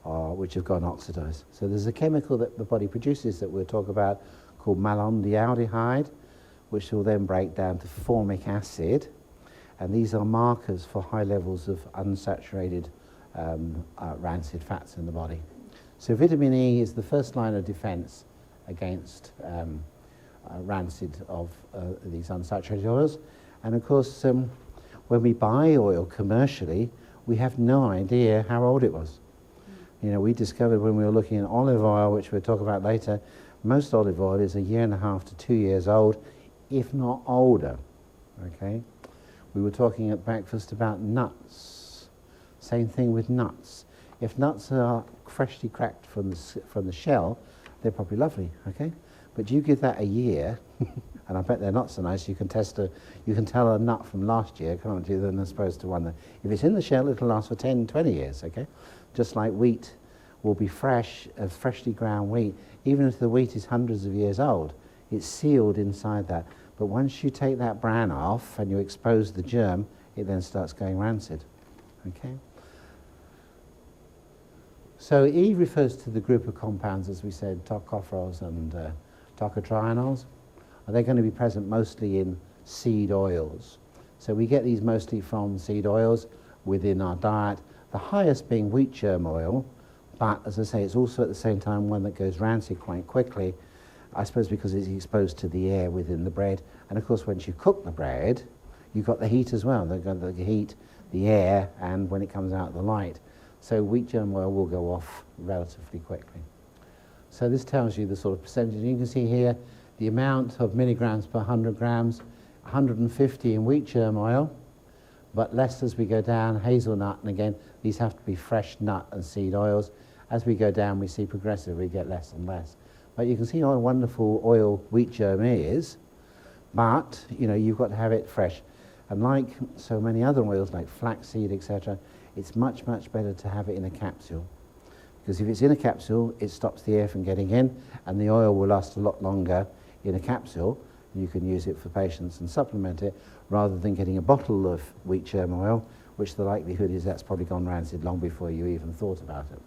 which have gone oxidized. So there's a chemical that the body produces that we'll talk about called malondialdehyde, which will then break down to formic acid. And these are markers for high levels of unsaturated rancid fats in the body. So vitamin E is the first line of defense against rancid of these unsaturated oils. And of course, when we buy oil commercially, we have no idea how old it was. You know, we discovered when we were looking at olive oil, which we'll talk about later, most olive oil is 1.5 to 2 years old, if not older, okay? We were talking at breakfast about nuts. Same thing with nuts. If nuts are freshly cracked from the shell, they're probably lovely, okay? But you give that a year, and I bet they're not so nice. You can tell a nut from last year, can't you, than as opposed to one that, if it's in the shell, it'll last for 10, 20 years, okay? Just like wheat will be fresh, freshly ground wheat. Even if the wheat is hundreds of years old, it's sealed inside that. But once you take that bran off and you expose the germ, it then starts going rancid, okay? So E refers to the group of compounds, as we said, tocopherols and tocotrienols. They're going to be present mostly in seed oils. So we get these mostly from seed oils within our diet, the highest being wheat germ oil, but as I say, it's also at the same time one that goes rancid quite quickly, I suppose because it's exposed to the air within the bread. And of course, once you cook the bread, you've got the heat as well. They've got the heat, the air, and when it comes out, the light. So wheat germ oil will go off relatively quickly. So this tells you the sort of percentage. You can see here the amount of milligrams per 100 grams, 150 in wheat germ oil, but less as we go down, hazelnut, and again, these have to be fresh nut and seed oils. As we go down, we see progressively we get less and less. But you can see how wonderful oil wheat germ is, but you know, you've got to have it fresh. And like so many other oils, like flaxseed, etc., it's much, much better to have it in a capsule. Because if it's in a capsule, it stops the air from getting in, and the oil will last a lot longer in a capsule. You can use it for patients and supplement it, rather than getting a bottle of wheat germ oil, which the likelihood is that's probably gone rancid long before you even thought about it.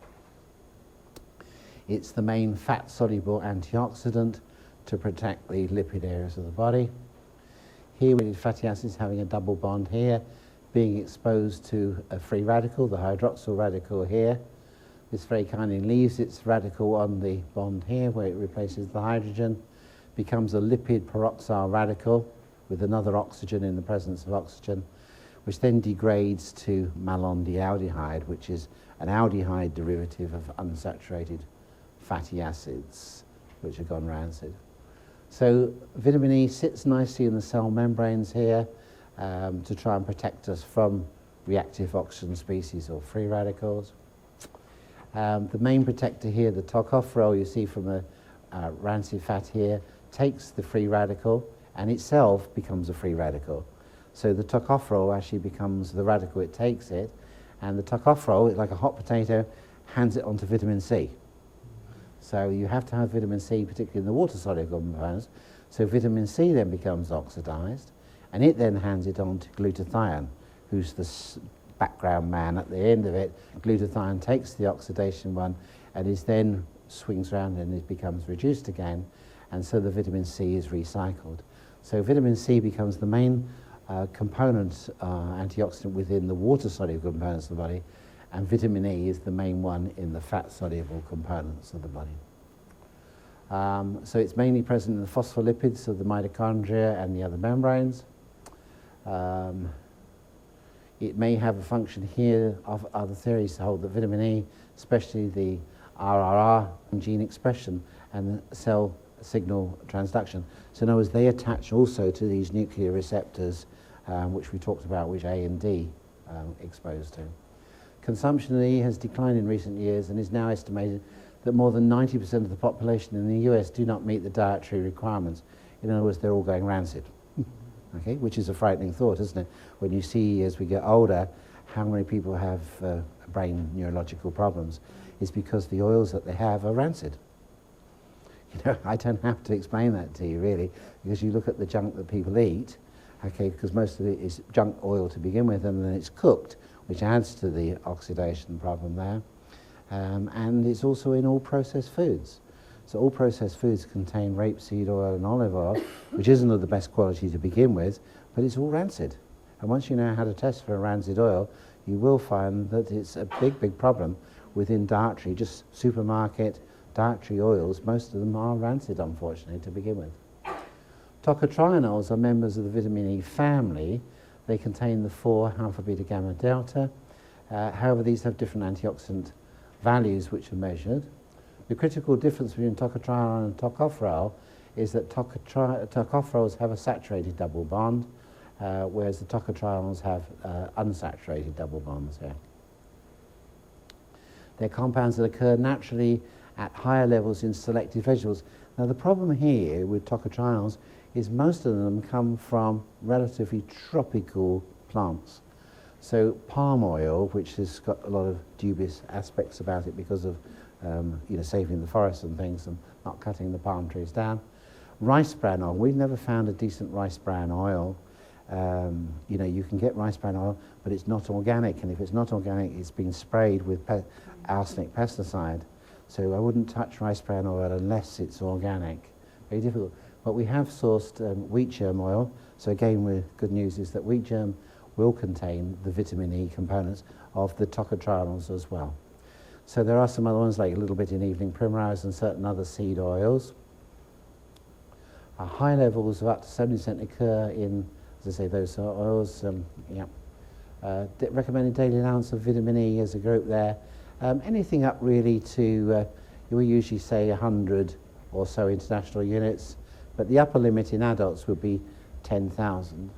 It's the main fat-soluble antioxidant to protect the lipid areas of the body. Here we have fatty acids having a double bond here, being exposed to a free radical, the hydroxyl radical here. This very kindly leaves its radical on the bond here where it replaces the hydrogen, becomes a lipid peroxyl radical with another oxygen in the presence of oxygen, which then degrades to malondialdehyde, which is an aldehyde derivative of unsaturated fatty acids, which have gone rancid. So vitamin E sits nicely in the cell membranes here to try and protect us from reactive oxygen species or free radicals. The main protector here, the tocopherol you see from a rancid fat here, takes the free radical and itself becomes a free radical. So the tocopherol actually becomes the radical, it takes it, and the tocopherol, like a hot potato, hands it onto vitamin C. So you have to have vitamin C, particularly in the water-soluble compounds, So vitamin C then becomes oxidized, and it then hands it on to glutathione, who's the background man at the end of it. Glutathione takes the oxidation one and is then swings around and it becomes reduced again, and so the vitamin C is recycled. So vitamin C becomes the main component antioxidant within the water-soluble components of the body, and vitamin E is the main one in the fat-soluble components of the body. So it's mainly present in the phospholipids of the mitochondria and the other membranes. It may have a function here of other theories to hold that vitamin E, especially the RRR gene expression and the cell signal transduction. So in other words, they attach also to these nuclear receptors, which we talked about, which A and D exposed to. Consumption of E has declined in recent years and is now estimated that more than 90% of the population in the US do not meet the dietary requirements. In other words, they're all going rancid. Okay, which is a frightening thought, isn't it? When you see, as we get older, how many people have brain neurological problems, is because the oils that they have are rancid. You know, I don't have to explain that to you, really, because you look at the junk that people eat, okay, because most of it is junk oil to begin with, and then it's cooked, which adds to the oxidation problem there. And it's also in all processed foods. So all processed foods contain rapeseed oil and olive oil, which isn't of the best quality to begin with, but it's all rancid. And once you know how to test for a rancid oil, you will find that it's a big, big problem within dietary, just supermarket dietary oils. Most of them are rancid, unfortunately, to begin with. Tocotrienols are members of the vitamin E family. They contain the 4-alpha-beta-gamma-delta. However, these have different antioxidant values which are measured. The critical difference between tocotrienol and tocopherol is that tocopherols have a saturated double bond, whereas the tocotrienols have unsaturated double bonds here. They're compounds that occur naturally at higher levels in selected vegetables. Now the problem here with tocotrienols is most of them come from relatively tropical plants. So palm oil, which has got a lot of dubious aspects about it because of saving the forests and things and not cutting the palm trees down. Rice bran oil, we've never found a decent rice bran oil. You can get rice bran oil, but it's not organic, and if it's not organic, it's been sprayed with arsenic pesticide. So I wouldn't touch rice bran oil unless it's organic. Very difficult. But we have sourced wheat germ oil, so again, good news is that wheat germ will contain the vitamin E components of the tocotrienols as well. So there are some other ones, like a little bit in evening primrose and certain other seed oils. High levels of up to 70% occur in, as I say, those oils. Recommended daily allowance of vitamin E as a group there. Anything up really to, we usually say 100 or so international units, but the upper limit in adults would be 1,000.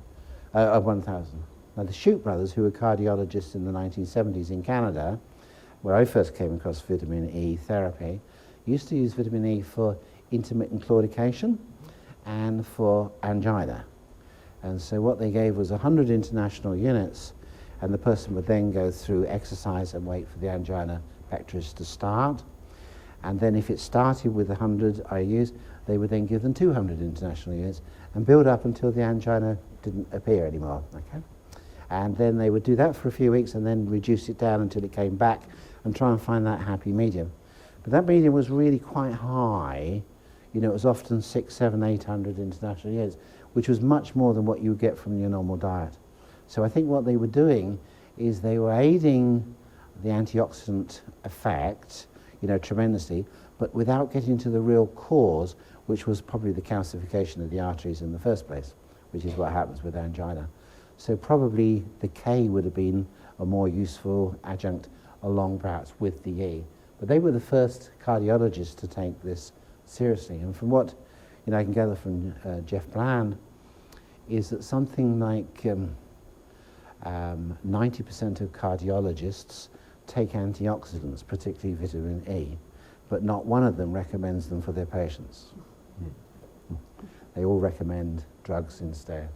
Now the Shute brothers, who were cardiologists in the 1970s in Canada, where I first came across vitamin E therapy, used to use vitamin E for intermittent claudication and for angina. And so what they gave was 100 international units, and the person would then go through exercise and wait for the angina pectoris to start. And then if it started with 100 IUs, they would then give them 200 international units and build up until the angina didn't appear anymore. Okay? And then they would do that for a few weeks and then reduce it down until it came back and try and find that happy medium. But that medium was really quite high. You know, it was often 600, 700, 800 international units, which was much more than what you would get from your normal diet. So I think what they were doing is they were aiding the antioxidant effect, tremendously, but without getting to the real cause, which was probably the calcification of the arteries in the first place, which is what happens with angina. So probably the K would have been a more useful adjunct along perhaps with the E. But they were the first cardiologists to take this seriously. And from what I can gather from Jeff Bland, is that something like 90% of cardiologists take antioxidants, particularly vitamin E, but not one of them recommends them for their patients. They all recommend drugs instead.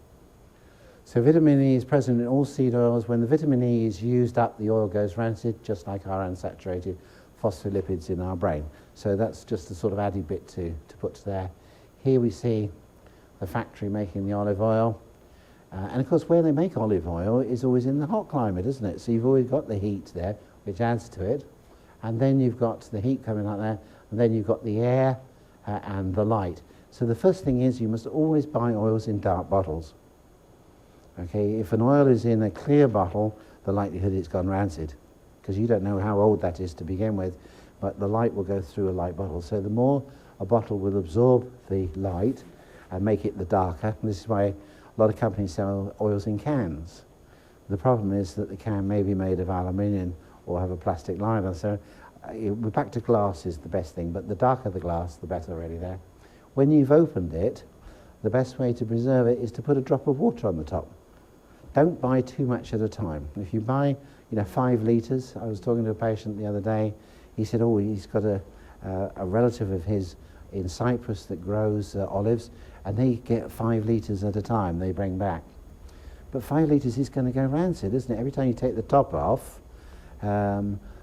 So vitamin E is present in all seed oils. When the vitamin E is used up, the oil goes rancid, just like our unsaturated phospholipids in our brain. So that's just a sort of added bit to put there. Here we see the factory making the olive oil. And of course, where they make olive oil is always in the hot climate, isn't it? So you've always got the heat there, which adds to it. And then you've got the heat coming out there, and then you've got the air and the light. So the first thing is you must always buy oils in dark bottles. Okay, if an oil is in a clear bottle, the likelihood it's gone rancid, because you don't know how old that is to begin with, but the light will go through a light bottle. So the more a bottle will absorb the light and make it the darker, and this is why a lot of companies sell oils in cans. The problem is that the can may be made of aluminium or have a plastic liner, so we're back to glass is the best thing, but the darker the glass, the better really there. When you've opened it, the best way to preserve it is to put a drop of water on the top. Don't buy too much at a time. If you buy 5 litres, I was talking to a patient the other day, he said, oh, he's got a relative of his in Cyprus that grows olives, and they get 5 litres at a time they bring back. But 5 litres is going to go rancid, isn't it? Every time you take the top off.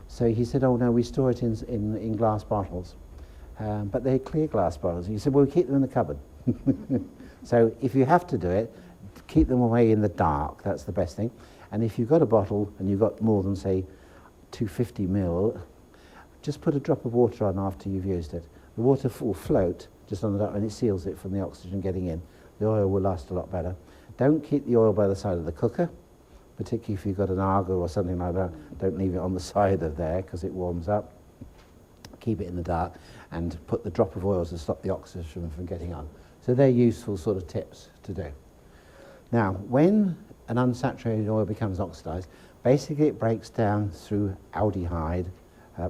So he said, oh no, we store it in glass bottles. But they're clear glass bottles. He said, well, we keep them in the cupboard. So if you have to do it, keep them away in the dark. That's the best thing. And if you've got a bottle and you've got more than, say, 250 ml, just put a drop of water on after you've used it. The water will float just on the top, and it seals it from the oxygen getting in. The oil will last a lot better. Don't keep the oil by the side of the cooker, particularly if you've got an Argo or something like that. Don't leave it on the side of there because it warms up. Keep it in the dark and put the drop of oil to stop the oxygen from getting on. So they're useful sort of tips to do. Now, when an unsaturated oil becomes oxidized, basically it breaks down through aldehyde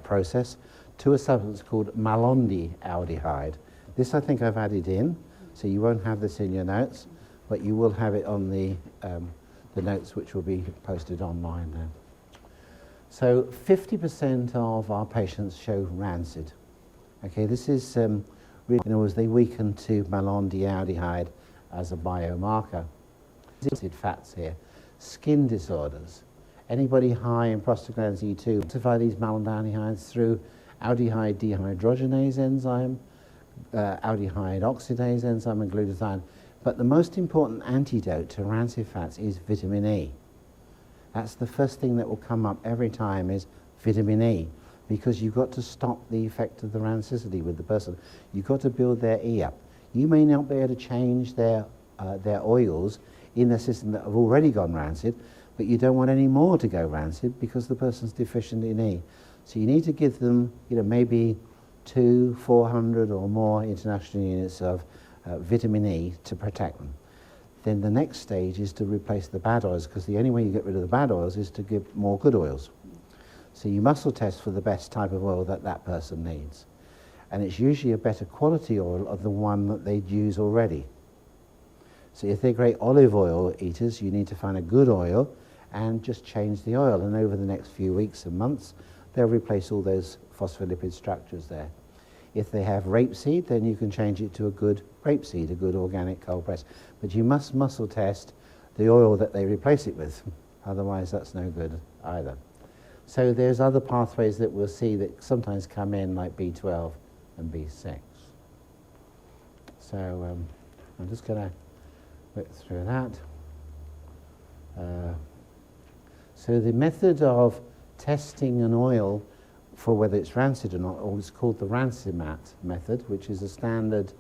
process to a substance called malondialdehyde. This I think I've added in, so you won't have this in your notes, but you will have it on the notes which will be posted online now. So 50% of our patients show rancid. Okay, this is really, as they weaken to malondialdehyde as a biomarker. Rancid fats here. Skin disorders. Anybody high in prostaglandin E2 identify these malondialdehydes through aldehyde dehydrogenase enzyme, aldehyde oxidase enzyme, and glutathione. But the most important antidote to rancid fats is vitamin E. That's the first thing that will come up every time is vitamin E, because you've got to stop the effect of the rancidity with the person. You've got to build their E up. You may not be able to change their oils in their system that have already gone rancid, but you don't want any more to go rancid because the person's deficient in E. So you need to give them, maybe 400 or more international units of vitamin E to protect them. Then the next stage is to replace the bad oils, because the only way you get rid of the bad oils is to give more good oils. So you muscle test for the best type of oil that that person needs. And it's usually a better quality oil of the one that they'd use already. So if they're great olive oil eaters, you need to find a good oil and just change the oil. And over the next few weeks and months, they'll replace all those phospholipid structures there. If they have rapeseed, then you can change it to a good rapeseed, a good organic cold press. But you must muscle test the oil that they replace it with. Otherwise, that's no good either. So there's other pathways that we'll see that sometimes come in, like B12 and B6. So I'm just going to whip through that. So the method of testing an oil for whether it's rancid or not, or it's called the Rancimat method, which is a standard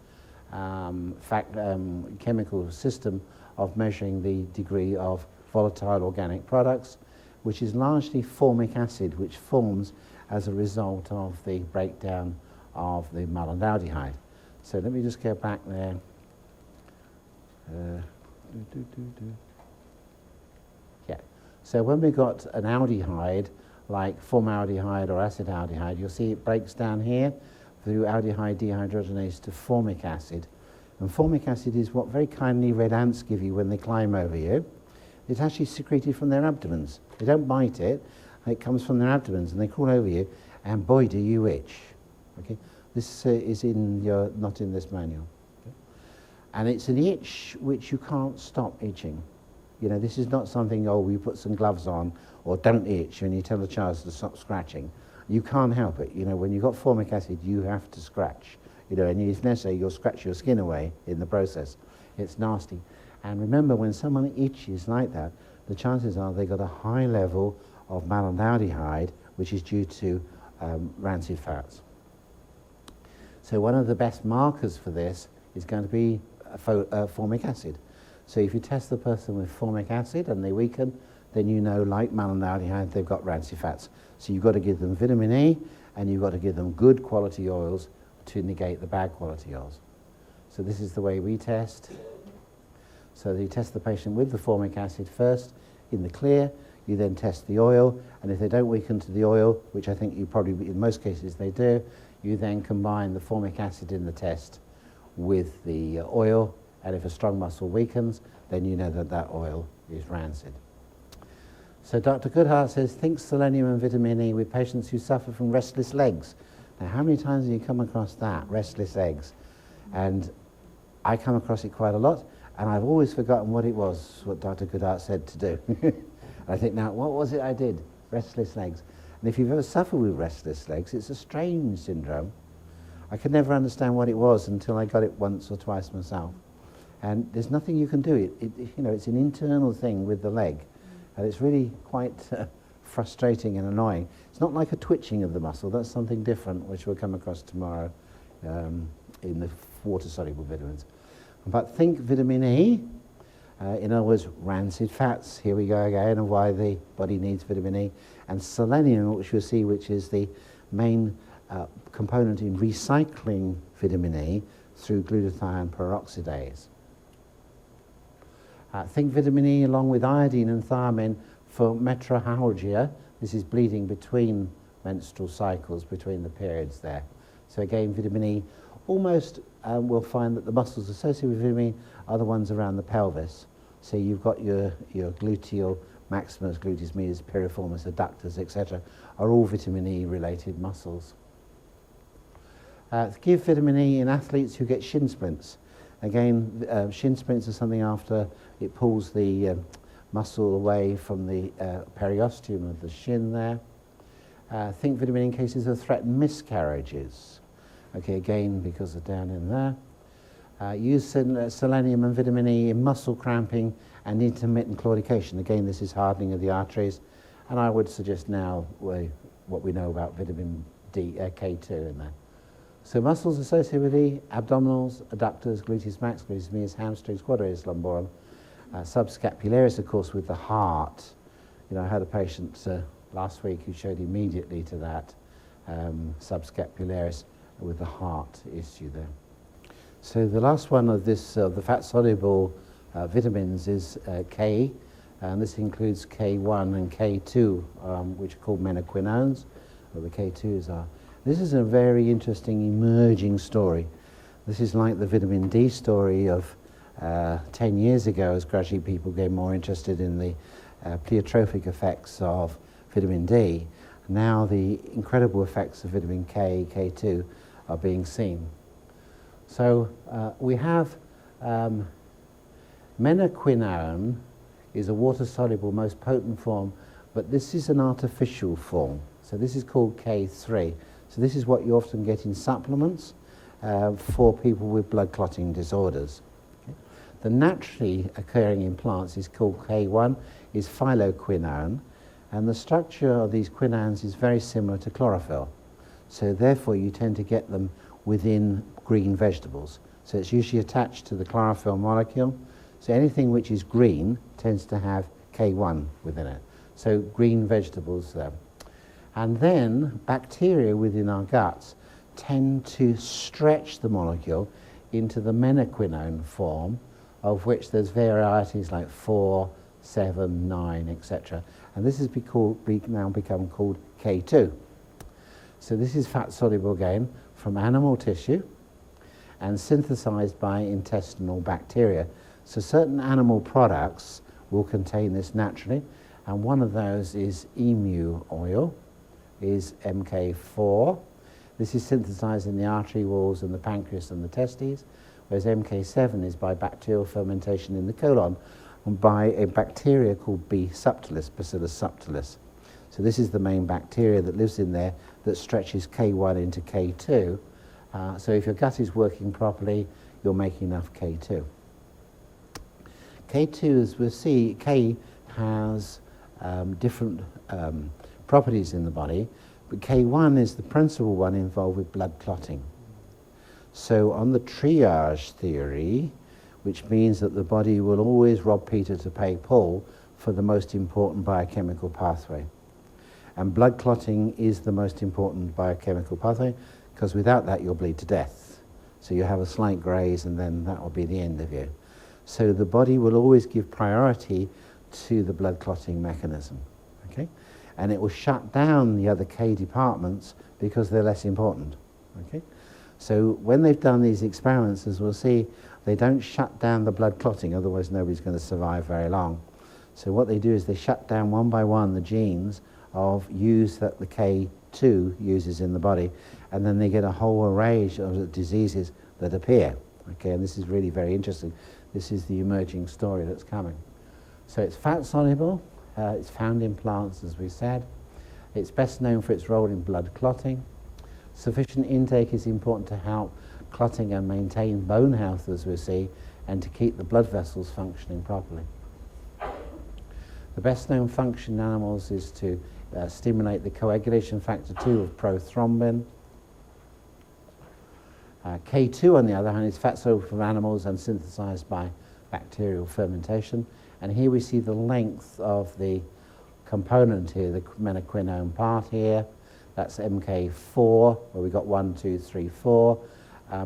chemical system of measuring the degree of volatile organic products, which is largely formic acid, which forms as a result of the breakdown of the malondialdehyde. So let me just go back there. Yeah. So when we've got an aldehyde, like formaldehyde or acetaldehyde, you'll see it breaks down here through aldehyde dehydrogenase to formic acid. And formic acid is what very kindly red ants give you when they climb over you. It's actually secreted from their abdomens. They don't bite it, it comes from their abdomens, and they crawl over you, and boy, do you itch. Okay? This is not in this manual. Okay? And it's an itch which you can't stop itching. This is not something, we put some gloves on, or don't itch, and you tell the child to stop scratching. You can't help it. When you've got formic acid, you have to scratch. And if necessary, you'll scratch your skin away in the process. It's nasty. And remember, when someone itches like that, the chances are they've got a high level of malonaldehyde, which is due to rancid fats. So one of the best markers for this is going to be formic acid. So if you test the person with formic acid and they weaken, then you know, like malonaldehyde, they've got rancid fats. So you've got to give them vitamin E, and you've got to give them good quality oils to negate the bad quality oils. So this is the way we test. So you test the patient with the formic acid first in the clear, you then test the oil, and if they don't weaken to the oil, which I think you probably, in most cases they do, you then combine the formic acid in the test with the oil, and if a strong muscle weakens, then you know that that oil is rancid. So Dr. Goodhart says, think selenium and vitamin E with patients who suffer from restless legs. Now, how many times have you come across that, restless legs? And I come across it quite a lot, and I've always forgotten what it was, what Dr. Goodhart said to do. I think, now, what was it I did? Restless legs. And if you've ever suffered with restless legs, it's a strange syndrome. I could never understand what it was until I got it once or twice myself. And there's nothing you can do. It's an internal thing with the leg. And it's really quite frustrating and annoying. It's not like a twitching of the muscle. That's something different, which we'll come across tomorrow in the water-soluble vitamins. But think vitamin E. In other words, rancid fats, here we go again, and why the body needs vitamin E. And selenium, which you'll see, which is the main component in recycling vitamin E through glutathione peroxidase. Think vitamin E along with iodine and thiamine for metrorrhagia. This is bleeding between menstrual cycles, between the periods there. So again, vitamin E, almost we'll find that the muscles associated with vitamin E are the ones around the pelvis. So you've got your gluteal maximus, gluteus medius, piriformis, adductors, etc., are all vitamin E related muscles. Give vitamin E in athletes who get shin splints. Again, shin splints are something after it pulls the muscle away from the periosteum of the shin there. Think vitamin E in cases of threatened miscarriages. Okay, again, because they're down in there. Use selenium and vitamin E in muscle cramping and intermittent claudication. Again, this is hardening of the arteries. And I would suggest now what we know about vitamin K2 in there. So muscles associated with E, abdominals, adductors, gluteus max, gluteus medius, hamstrings, quadratus lumborum, subscapularis, of course, with the heart. You know, I had a patient last week who showed immediately to that subscapularis with the heart issue there. So the last one of this, the fat-soluble vitamins is K, and this includes K1 and K2, which are called menaquinones, or the K2s are. This is a very interesting emerging story. This is like the vitamin D story of 10 years ago, as gradually people get more interested in the pleiotropic effects of vitamin D. Now the incredible effects of vitamin K, K2 are being seen. So we have menaquinone is a water-soluble, most potent form, but this is an artificial form. So this is called K3. So this is what you often get in supplements for people with blood clotting disorders. Okay. The naturally occurring in plants is called K1, is phyloquinone, and the structure of these quinones is very similar to chlorophyll. So therefore you tend to get them within green vegetables. So it's usually attached to the chlorophyll molecule. So anything which is green tends to have K1 within it. So green vegetables there. And then bacteria within our guts tend to stretch the molecule into the menaquinone form, of which there's varieties like 4, 7, 9, etc. And this has now become called K2. So this is fat-soluble again from animal tissue and synthesized by intestinal bacteria. So certain animal products will contain this naturally, and one of those is emu oil, is MK4. This is synthesized in the artery walls and the pancreas and the testes, whereas MK7 is by bacterial fermentation in the colon and by a bacteria called B. subtilis, Bacillus subtilis. So this is the main bacteria that lives in there that stretches K1 into K2. So if your gut is working properly, you're making enough K2. K2, as we'll see, K has different properties in the body, but K1 is the principal one involved with blood clotting. So on the triage theory, which means that the body will always rob Peter to pay Paul for the most important biochemical pathway. And blood clotting is the most important biochemical pathway, because without that you'll bleed to death. So you have a slight graze and then that will be the end of you. So the body will always give priority to the blood clotting mechanism, okay? And it will shut down the other K departments because they're less important, okay? So when they've done these experiments, as we'll see, they don't shut down the blood clotting, otherwise nobody's going to survive very long. So what they do is they shut down one by one the genes of use that the K2 uses in the body, and then they get a whole array of diseases that appear, okay? And this is really very interesting. This is the emerging story that's coming. So it's fat soluble, it's found in plants, as we said. It's best known for its role in blood clotting. Sufficient intake is important to help clotting and maintain bone health, as we see, and to keep the blood vessels functioning properly. The best known function in animals is to stimulate the coagulation factor 2 of prothrombin. K2, on the other hand, is fat soluble from animals and synthesized by bacterial fermentation. And here we see the length of the component here, the menaquinone part here. That's MK4, where we got 1, 2, 3, 4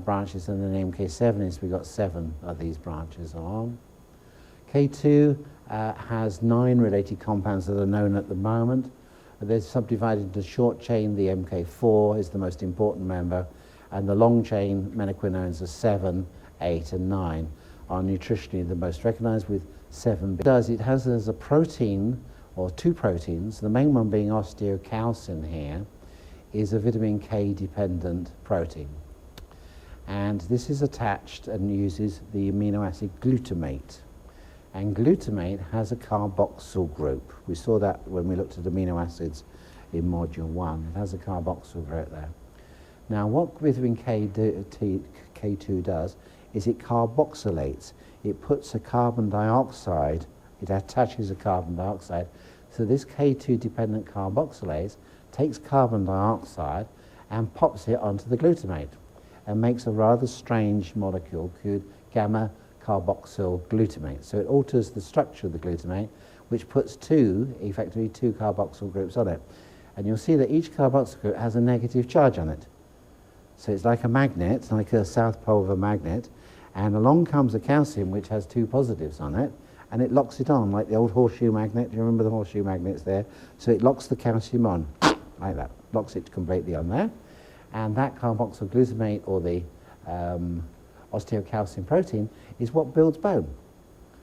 branches, and then MK7 is we got 7 of these branches along. K2 has 9 related compounds that are known at the moment. They're subdivided into short chain. The MK4 is the most important member, and the long chain menaquinones are 7, 8, and 9 are nutritionally the most recognized, with 7. It has as a protein, or 2 proteins, the main one being osteocalcin here, is a vitamin K dependent protein. And this is attached and uses the amino acid glutamate. And glutamate has a carboxyl group. We saw that when we looked at amino acids in module 1. It has a carboxyl group there. Now what vitamin K2 does is it carboxylates. It puts a carbon dioxide, it attaches a carbon dioxide. So this K2 dependent carboxylase takes carbon dioxide and pops it onto the glutamate and makes a rather strange molecule called gamma carboxyl glutamate. So it alters the structure of the glutamate, which puts effectively two carboxyl groups on it. And you'll see that each carboxyl group has a negative charge on it. So it's like a magnet, like a south pole of a magnet, and along comes a calcium which has 2 positives on it, and it locks it on, like the old horseshoe magnet. Do you remember the horseshoe magnets there? So it locks the calcium on, like that, locks it completely on there. And that carboxyl glutamate, or the osteocalcin protein, is what builds bone.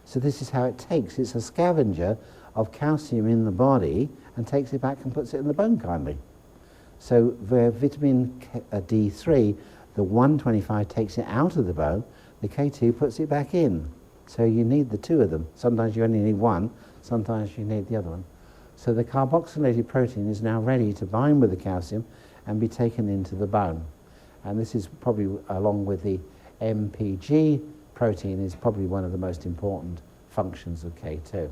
So this is how it takes. It's a scavenger of calcium in the body and takes it back and puts it in the bone kindly. So where vitamin D3, the 125 takes it out of the bone, the K2 puts it back in. So you need the 2 of them. Sometimes you only need 1, sometimes you need the other one. So the carboxylated protein is now ready to bind with the calcium and be taken into the bone. And this is probably, along with the MPG protein, is probably one of the most important functions of K2.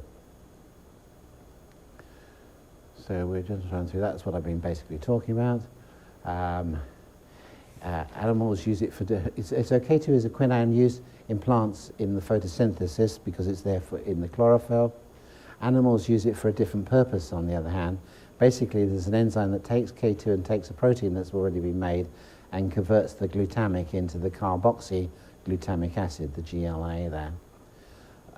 So we're just running through, that's what I've been basically talking about. Animals use it for, so K2 is a quinine used in plants in the photosynthesis because it's there in the chlorophyll. Animals use it for a different purpose, on the other hand. Basically, there's an enzyme that takes K2 and takes a protein that's already been made and converts the glutamic into the carboxyglutamic acid, the GLA there.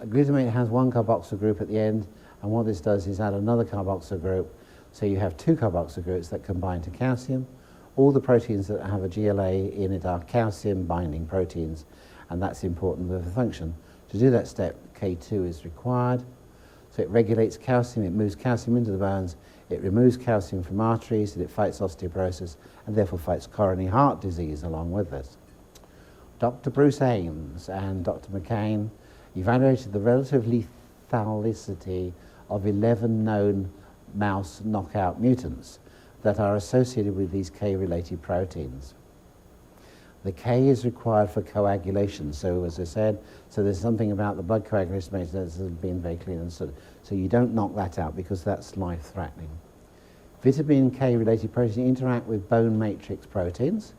Glutamate has 1 carboxyl group at the end, and what this does is add another carboxyl group, so you have 2 carboxyl groups that combine to calcium. All the proteins that have a GLA in it are calcium binding proteins, and that's important for the function. To do that step, K2 is required. So it regulates calcium, it moves calcium into the bones, it removes calcium from arteries, and it fights osteoporosis, and therefore fights coronary heart disease along with this. Dr. Bruce Ames and Dr. McCain evaluated the relative lethalicity of 11 known mouse knockout mutants that are associated with these K-related proteins. The K is required for coagulation. So as I said, so there's something about the blood coagulation that has been very clean and so you don't knock that out because that's life-threatening. Vitamin K related proteins interact with bone matrix proteins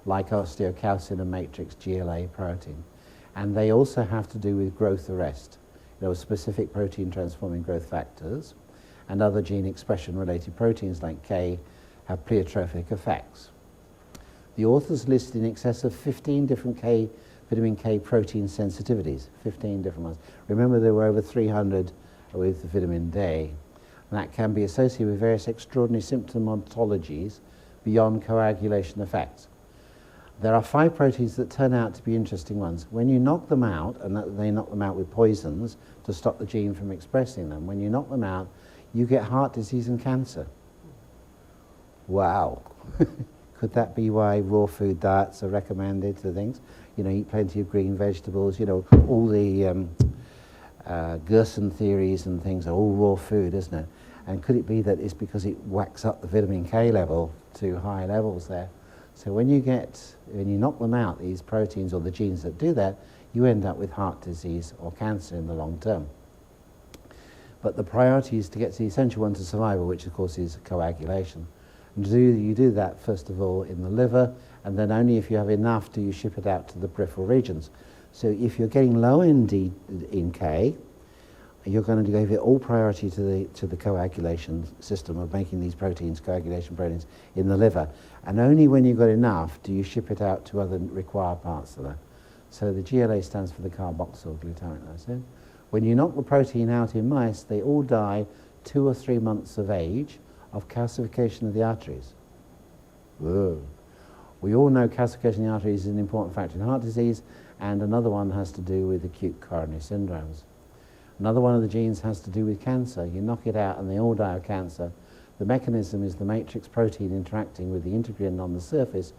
like osteocalcin and matrix GLA protein. And they also have to do with growth arrest. There are specific protein transforming growth factors, and other gene expression related proteins like K have pleiotropic effects. The authors listed in excess of 15 different vitamin K protein sensitivities, 15 different ones. Remember, there were over 300 with vitamin D, and that can be associated with various extraordinary symptomatologies beyond coagulation effects. There are 5 proteins that turn out to be interesting ones. When you knock them out, and they knock them out with poisons to stop the gene from expressing them, when you knock them out, you get heart disease and cancer. Wow. Could that be why raw food diets are recommended to things? You know, eat plenty of green vegetables, you know, all the Gerson theories and things are all raw food, isn't it? And could it be that it's because it whacks up the vitamin K level to high levels there? So when you knock them out, these proteins or the genes that do that, you end up with heart disease or cancer in the long term. But the priority is to get to the essential one to survival, which of course is coagulation. And you do that first of all in the liver, and then only if you have enough do you ship it out to the peripheral regions. So if you're getting low in K, you're going to give it all priority to the coagulation system of making these proteins, coagulation proteins, in the liver. And only when you've got enough do you ship it out to other required parts of that. So the GLA stands for the carboxyl glutamic acid. When you knock the protein out in mice, they all die 2 or 3 months of age of calcification of the arteries. Whoa. We all know calcification of the arteries is an important factor in heart disease, and another one has to do with acute coronary syndromes. Another one of the genes has to do with cancer. You knock it out and they all die of cancer. The mechanism is the matrix protein interacting with the integrin on the surface,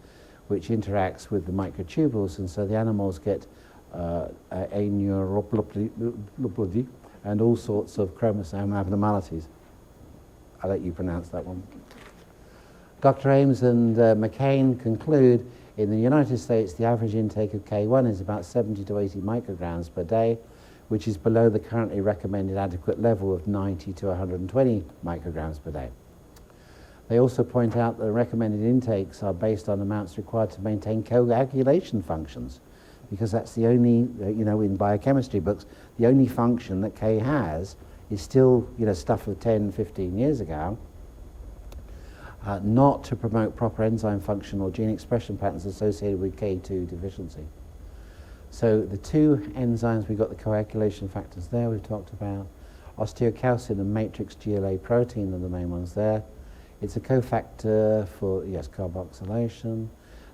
which interacts with the microtubules, and so the animals get aneuropathy and all sorts of chromosome abnormalities. I'll let you pronounce that one. Dr. Ames and McCain conclude in the United States the average intake of K1 is about 70 to 80 micrograms per day, which is below the currently recommended adequate level of 90 to 120 micrograms per day. They also point out that the recommended intakes are based on amounts required to maintain coagulation functions, because that's the only, in biochemistry books, the only function that K has is still, stuff of 10, 15 years ago, not to promote proper enzyme function or gene expression patterns associated with K2 deficiency. So the 2 enzymes, we've got the coagulation factors there we've talked about. Osteocalcin and matrix GLA protein are the main ones there. It's a cofactor for, carboxylation.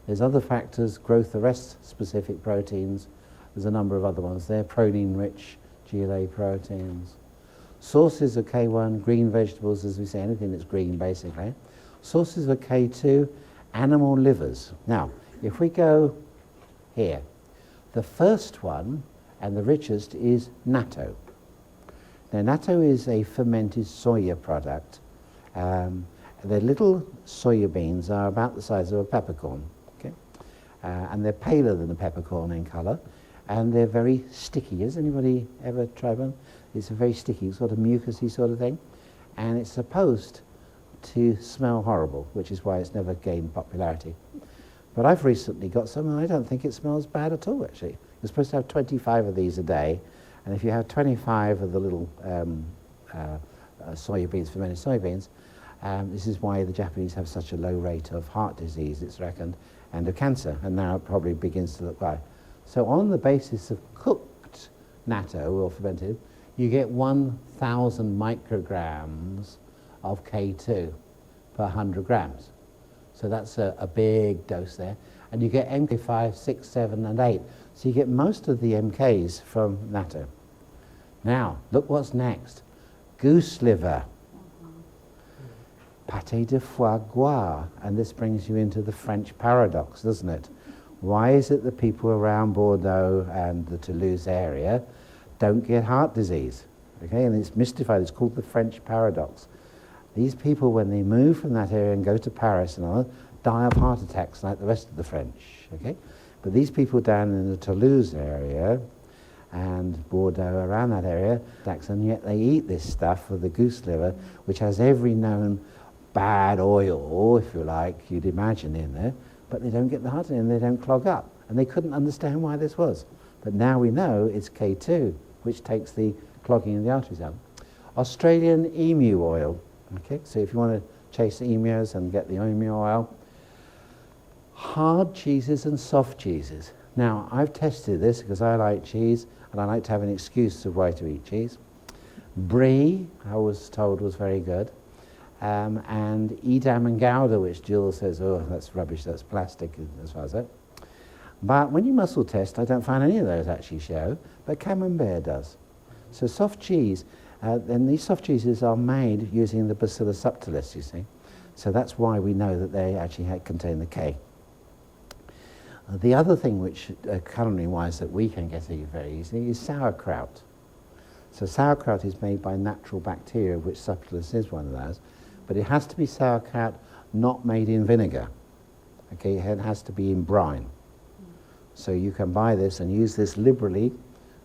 There's other factors, growth arrest specific proteins. There's a number of other ones there, proline-rich GLA proteins. Sources of K1, green vegetables, as we say, anything that's green basically. Sources of K2, animal livers. Now, if we go here, the first one and the richest is natto. Now, natto is a fermented soya product. The little soya beans are about the size of a peppercorn, okay? And they're paler than a peppercorn in colour, and they're very sticky. Has anybody ever tried one? It's a very sticky, sort of mucousy sort of thing, and it's supposed to smell horrible, which is why it's never gained popularity. But I've recently got some, and I don't think it smells bad at all, actually. You're supposed to have 25 of these a day, and if you have 25 of the little soybeans, fermented soybeans, this is why the Japanese have such a low rate of heart disease, it's reckoned, and of cancer, and now it probably begins to look like. So on the basis of cooked natto, or fermented, you get 1,000 micrograms of K2 per 100 grams. So that's a big dose there. And you get MK5, 6, 7, and 8. So you get most of the MKs from natto. Now, look what's next. Goose liver. Pâté de foie gras. And this brings you into the French paradox, doesn't it? Why is it that people around Bordeaux and the Toulouse area don't get heart disease? Okay, and it's mystified. It's called the French paradox. These people, when they move from that area and go to Paris and all, die of heart attacks like the rest of the French, okay? But these people down in the Toulouse area and Bordeaux, around that area, and yet they eat this stuff with the goose liver, which has every known bad oil, if you like, you'd imagine in there, but they don't get the heart in, they don't clog up. And they couldn't understand why this was. But now we know it's K2, which takes the clogging in the arteries out. Australian emu oil, okay? So if you want to chase emus and get the emu oil, hard cheeses and soft cheeses. Now, I've tested this because I like cheese and I like to have an excuse of why to eat cheese. Brie, I was told, was very good. And Edam and Gouda, which Jill says, oh, that's rubbish, that's plastic as far as that. But when you muscle test, I don't find any of those actually show, but Camembert does. So soft cheese, and these soft cheeses are made using the Bacillus subtilis, you see. So that's why we know that they actually contain the K. The other thing which, culinary-wise, that we can get very easily is sauerkraut. So sauerkraut is made by natural bacteria, which subtilis is one of those, but it has to be sauerkraut not made in vinegar. Okay, it has to be in brine. So you can buy this and use this liberally.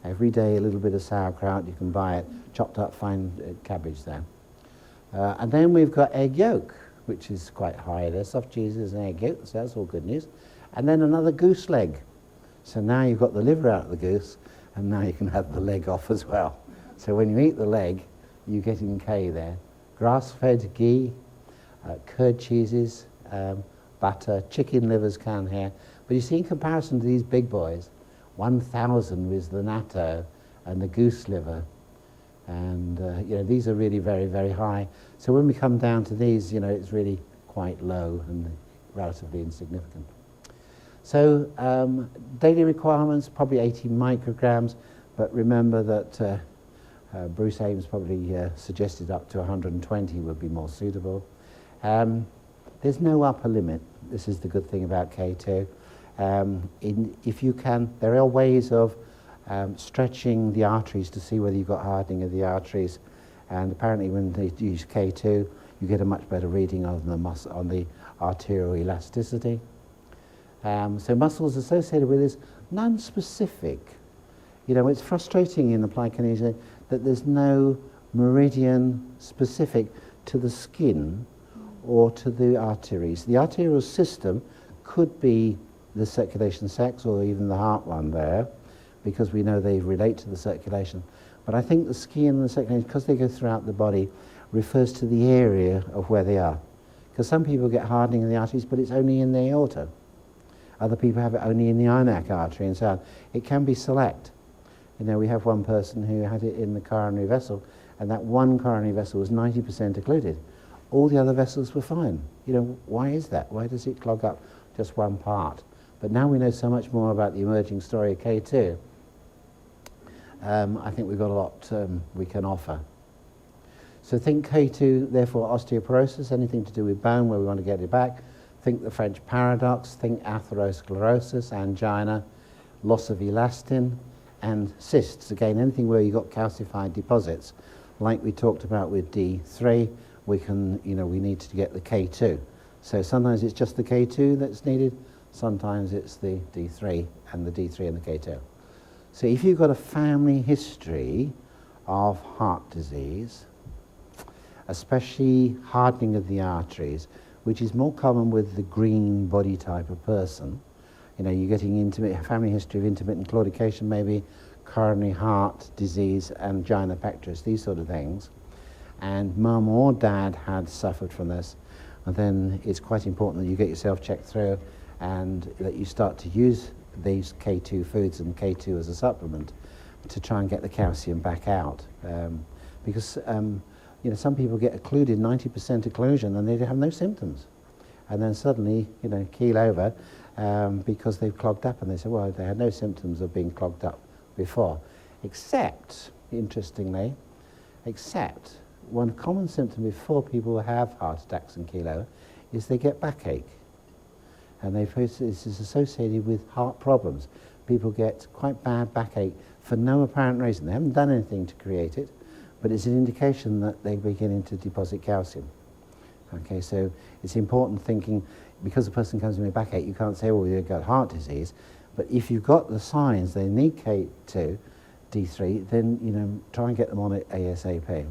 Every day a little bit of sauerkraut, you can buy it, chopped up fine cabbage there. And then we've got egg yolk, which is quite high there, soft cheeses and egg yolk, so that's all good news. And then another goose leg. So now you've got the liver out of the goose, and now you can have the leg off as well. So when you eat the leg, you get in K there. Grass-fed ghee, curd cheeses, butter, chicken livers can here. But you see, in comparison to these big boys, 1,000 was the natto and the goose liver. And these are really very, very high. So when we come down to these, it's really quite low and relatively insignificant. So daily requirements, probably 80 micrograms, but remember that Bruce Ames probably suggested up to 120 would be more suitable. There's no upper limit. This is the good thing about K2. If you can, there are ways of stretching the arteries to see whether you've got hardening of the arteries, and apparently when they use K2, you get a much better reading on the arterial elasticity. So muscles associated with this, non-specific. It's frustrating in applied kinesia that there's no meridian specific to the skin or to the arteries. The arterial system could be the circulation sacs or even the heart one there, because we know they relate to the circulation. But I think the skin and the circulation, because they go throughout the body, refers to the area of where they are. Because some people get hardening in the arteries, but it's only in the aorta. Other people have it only in the iliac artery and so on. It can be select. We have one person who had it in the coronary vessel, and that one coronary vessel was 90% occluded. All the other vessels were fine. Why is that? Why does it clog up just one part? But now we know so much more about the emerging story of K2. I think we've got a lot we can offer. So think K2, therefore osteoporosis, anything to do with bone where we want to get it back. Think the French paradox, think atherosclerosis, angina, loss of elastin, and cysts. Again, anything where you've got calcified deposits, like we talked about with D3, we need to get the K2. So sometimes it's just the K2 that's needed, sometimes it's the D3 and the D3 and the K2. So if you've got a family history of heart disease, especially hardening of the arteries, which is more common with the green body type of person, you're getting family history of intermittent claudication, maybe coronary heart disease, angina pectoris, these sort of things, and mum or dad had suffered from this, and then it's quite important that you get yourself checked through and that you start to use these K2 foods and K2 as a supplement to try and get the calcium back out. Because some people get occluded, 90% occlusion, and they have no symptoms. And then suddenly, keel over because they've clogged up, and they say, well, they had no symptoms of being clogged up before. Except, interestingly, one common symptom before people have heart attacks and keel over is they get backache. And this is associated with heart problems. People get quite bad backache for no apparent reason. They haven't done anything to create it, but it's an indication that they're beginning to deposit calcium. Okay, so it's important thinking, because a person comes in with backache, you can't say, well, you've got heart disease. But if you've got the signs, they need K2, D3, then, try and get them on it ASAP.